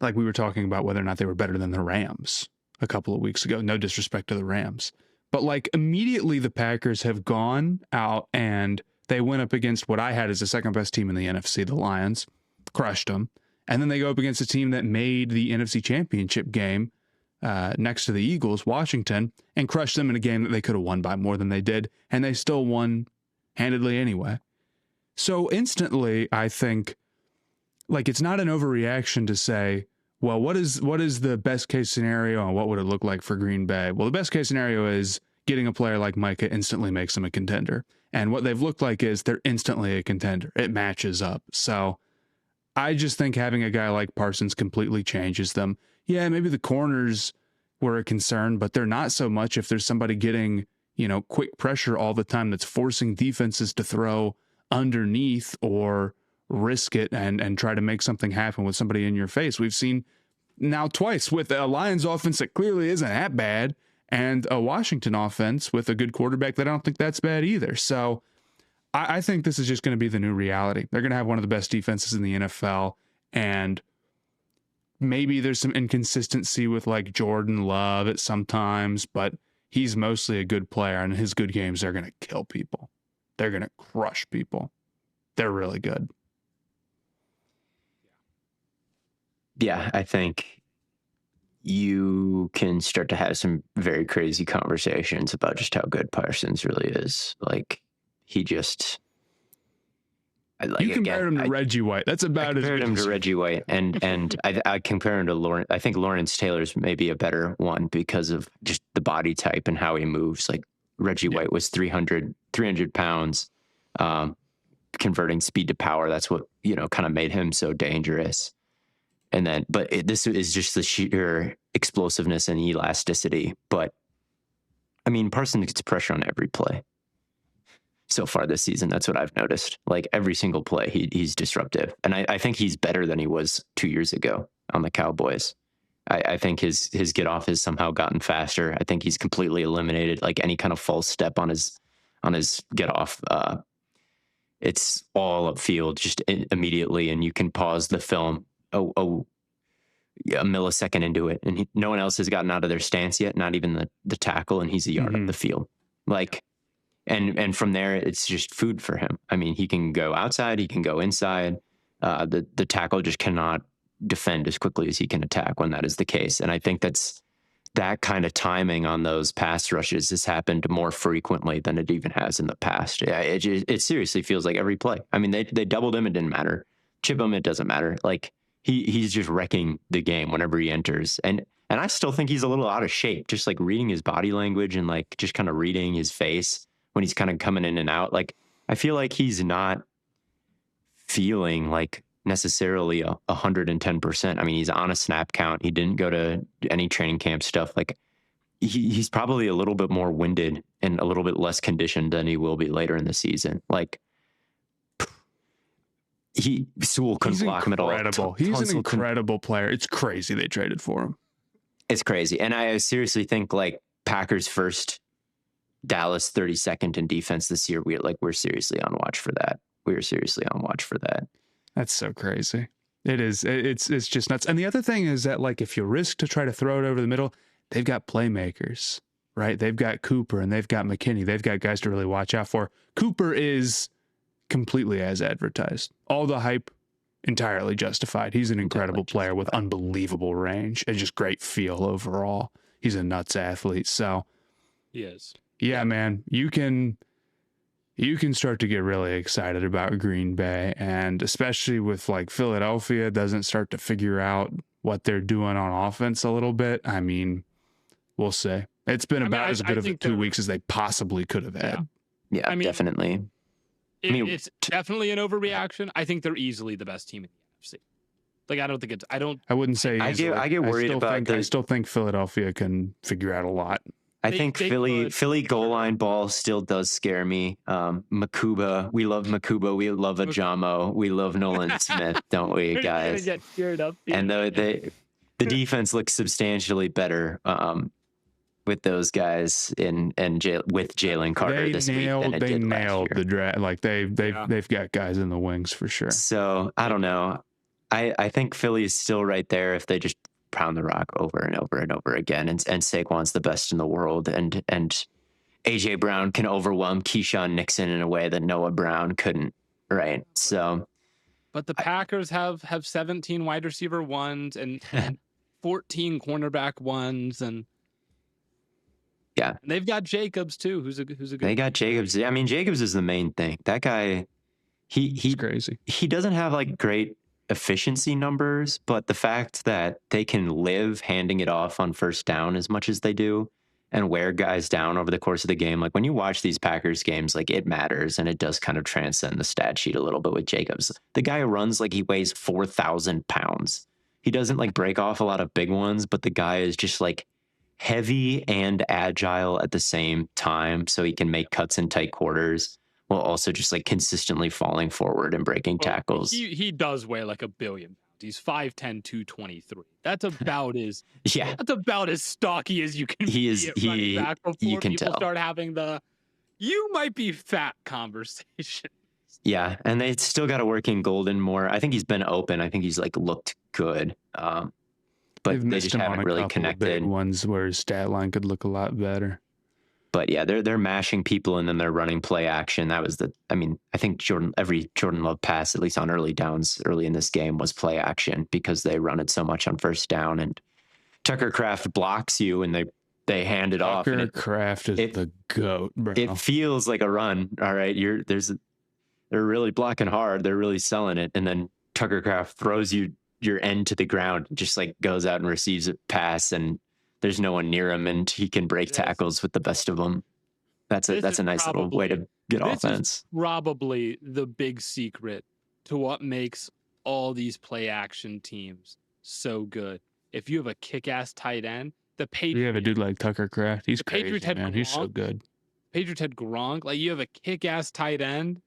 like we were talking about whether or not they were better than the Rams a couple of weeks ago. No disrespect to the Rams. But like immediately the Packers have gone out and they went up against what I had as the second best team in the NFC, the Lions, crushed them. And then they go up against a team that made the NFC Championship game next to the Eagles, Washington, and crushed them in a game that they could have won by more than they did. And they still won handedly anyway. So instantly, I think, like, it's not an overreaction to say, well, what is the best case scenario and what would it look like for Green Bay? Well, the best case scenario is getting a player like Micah instantly makes them a contender. And what they've looked like is they're instantly a contender. It matches up. So I just think having a guy like Parsons completely changes them. Yeah, maybe the corners were a concern, but they're not so much if there's somebody getting, quick pressure all the time that's forcing defenses to throw underneath or risk it and try to make something happen with somebody in your face. We've seen now twice with a Lions offense that clearly isn't that bad and a Washington offense with a good quarterback that I don't think that's bad either. So I think this is just going to be the new reality. They're going to have one of the best defenses in the NFL, and maybe there's some inconsistency with like Jordan Love at sometimes, but he's mostly a good player, and his good games, they're going to kill people. They're going to crush people. They're really good. Yeah, I think you can start to have some very crazy conversations about just how good Parsons really is. Like, he just... You compared him to Reggie White. That's about as good. I compared him to Reggie White, and I compare him to Lawrence. I think Lawrence Taylor's maybe a better one because of just the body type and how he moves. Like, Reggie White was 300 pounds, converting speed to power. That's what, kind of made him so dangerous. And then, this is just the sheer explosiveness and elasticity. But I mean, Parsons gets pressure on every play so far this season. That's what I've noticed. Like, every single play, he's disruptive. And I think he's better than he was 2 years ago on the Cowboys. I think his get off has somehow gotten faster. I think he's completely eliminated like any kind of false step on his get off. It's all upfield just immediately, and you can pause the film a millisecond into it, and no one else has gotten out of their stance yet, not even the tackle, and he's a yard up the field. Like, and from there, it's just food for him. I mean, he can go outside, he can go inside. The tackle just cannot defend as quickly as he can attack when that is the case. And I think that kind of timing on those pass rushes has happened more frequently than it even has in the past. It seriously feels like every play. I mean, they doubled him, it didn't matter. Chip him, it doesn't matter. Like, he's just wrecking the game whenever he enters. And I still think he's a little out of shape, just like reading his body language and like just kind of reading his face when he's kind of coming in and out. Like, I feel like he's not feeling like necessarily 110%. I mean, he's on a snap count. He didn't go to any training camp stuff. Like, he's probably a little bit more winded and a little bit less conditioned than he will be later in the season. Like, Sewell couldn't block him at all. He's an incredible player. It's crazy they traded for him. It's crazy. And I seriously think like Packers first, Dallas 32nd in defense this year. We're seriously on watch for that. We're seriously on watch for that. That's so crazy. It is. It's just nuts. And the other thing is that, like, if you risk to try to throw it over the middle, they've got playmakers, right? They've got Cooper and they've got McKinney. They've got guys to really watch out for. Cooper is completely as advertised. All the hype, entirely justified. He's an incredible player with unbelievable range and just great feel overall. He's a nuts athlete. So, he is. Yeah, man, you can start to get really excited about Green Bay, and especially with like Philadelphia doesn't start to figure out what they're doing on offense a little bit. I mean, we'll see. It's been about as good of 2 weeks as they possibly could have had. Yeah, I mean, definitely. It's definitely an overreaction. I think they're easily the best team in the NFC. Like, I wouldn't say easily. I get worried about I still think Philadelphia can figure out a lot. I think Philly goal line ball still does scare me. Makuba, we love Makuba. We love Ajamo. We love Nolan Smith, don't we, guys? Get geared up. And the defense looks substantially better with those guys with Jalen Carter this week than it did last year. They nailed the draft. Like, they've got guys in the wings for sure. So I don't know. I think Philly is still right there if they just pound the rock over and over and over again. And Saquon's the best in the world. And AJ Brown can overwhelm Keyshawn Nixon in a way that Noah Brown couldn't. Right. So, but the Packers have 17 wide receiver ones and 14 cornerback ones. And yeah, they've got Jacobs too. Who's a good. They got Jacobs. I mean, Jacobs is the main thing. That guy, he's crazy. He doesn't have like great efficiency numbers, but the fact that they can live handing it off on first down as much as they do and wear guys down over the course of the game. Like, when you watch these Packers games, like, it matters, and it does kind of transcend the stat sheet a little bit with Jacobs. The guy runs like he weighs 4,000 pounds. He doesn't like break off a lot of big ones, but the guy is just like heavy and agile at the same time, so he can make cuts in tight quarters while also just like consistently falling forward and breaking tackles. He does weigh like 1 billion pounds. He's 5'10", 223. That's about as That's about as stocky as you can be at running back before you can people tell. Start having the "you might be fat" conversation. Yeah, and they still got to work in Golden more. I think he's been open. I think he's like looked good, but they just haven't really connected. Big ones where his stat line could look a lot better. But yeah, they're mashing people and then they're running play action. I think every Jordan Love pass, at least on early downs early in this game, was play action because they run it so much on first down. And Tucker Kraft blocks you and they hand it off. Tucker Kraft is the GOAT, bro. It feels like a run. All right. They're really blocking hard. They're really selling it. And then Tucker Kraft throws your end to the ground, just like goes out and receives a pass, and there's no one near him, and he can break tackles with the best of them. That's a nice little way to get offense. This is probably the big secret to what makes all these play action teams so good. If you have a kick-ass tight end, the Patriots. You have a dude like Tucker Kraft. He's crazy, Patriots had man. Gronk, He's so good. Patriots had Gronk. Like, you have a kick-ass tight end,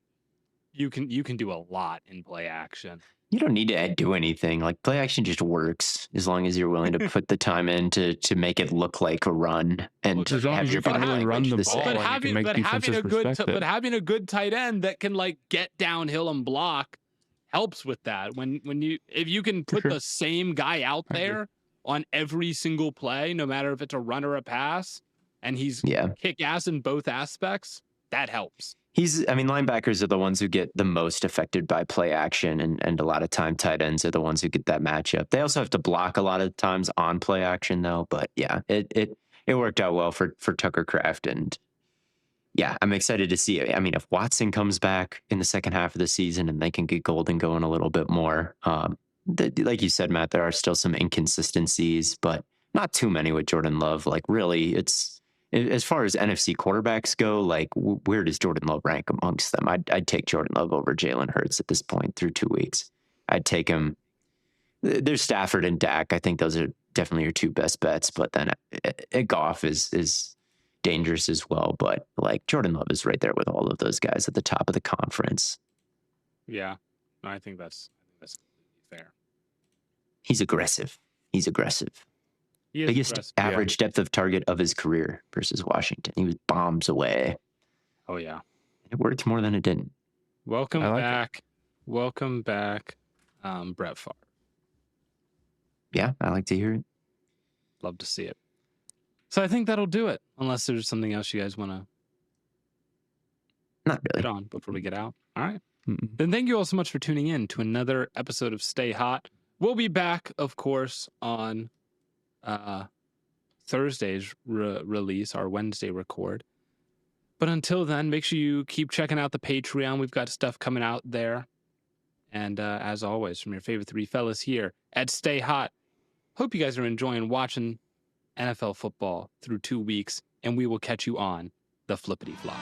you can do a lot in play action. You don't need to do anything. Like, play action just works as long as you're willing to put the time in to make it look like a run and as long as you can really run the ball, but having a good tight end that can like get downhill and block helps with that. If you can put the same guy out there on every single play, no matter if it's a run or a pass, and he's kick ass in both aspects, that helps. Linebackers are the ones who get the most affected by play action, and a lot of time tight ends are the ones who get that matchup. They also have to block a lot of times on play action though, but yeah, it worked out well for Tucker Kraft, and yeah, I'm excited to see it. I mean, if Watson comes back in the second half of the season and they can get Golden going a little bit more, like you said, Matt, there are still some inconsistencies, but not too many with Jordan Love. Like, really, it's as far as NFC quarterbacks go, like, where does Jordan Love rank amongst them? I'd take Jordan Love over Jalen Hurts at this point through 2 weeks. I'd take him. There's Stafford and Dak. I think those are definitely your two best bets. But then Goff is dangerous as well. But like, Jordan Love is right there with all of those guys at the top of the conference. Yeah, I think that's fair. He's aggressive. Biggest average depth of target of his career versus Washington. He was bombs away. Oh, yeah. It worked more than it didn't. Welcome back, Brett Favre. Yeah, I like to hear it. Love to see it. So I think that'll do it, unless there's something else you guys want to Not really. get on before we get out. All right. Then thank you all so much for tuning in to another episode of Stay Hot. We'll be back, of course, on Thursday's release, our Wednesday record. But until then, make sure you keep checking out the Patreon. We've got stuff coming out there. And as always, from your favorite three fellas here at Stay Hot, hope you guys are enjoying watching NFL football through 2 weeks, and we will catch you on the flippity flop.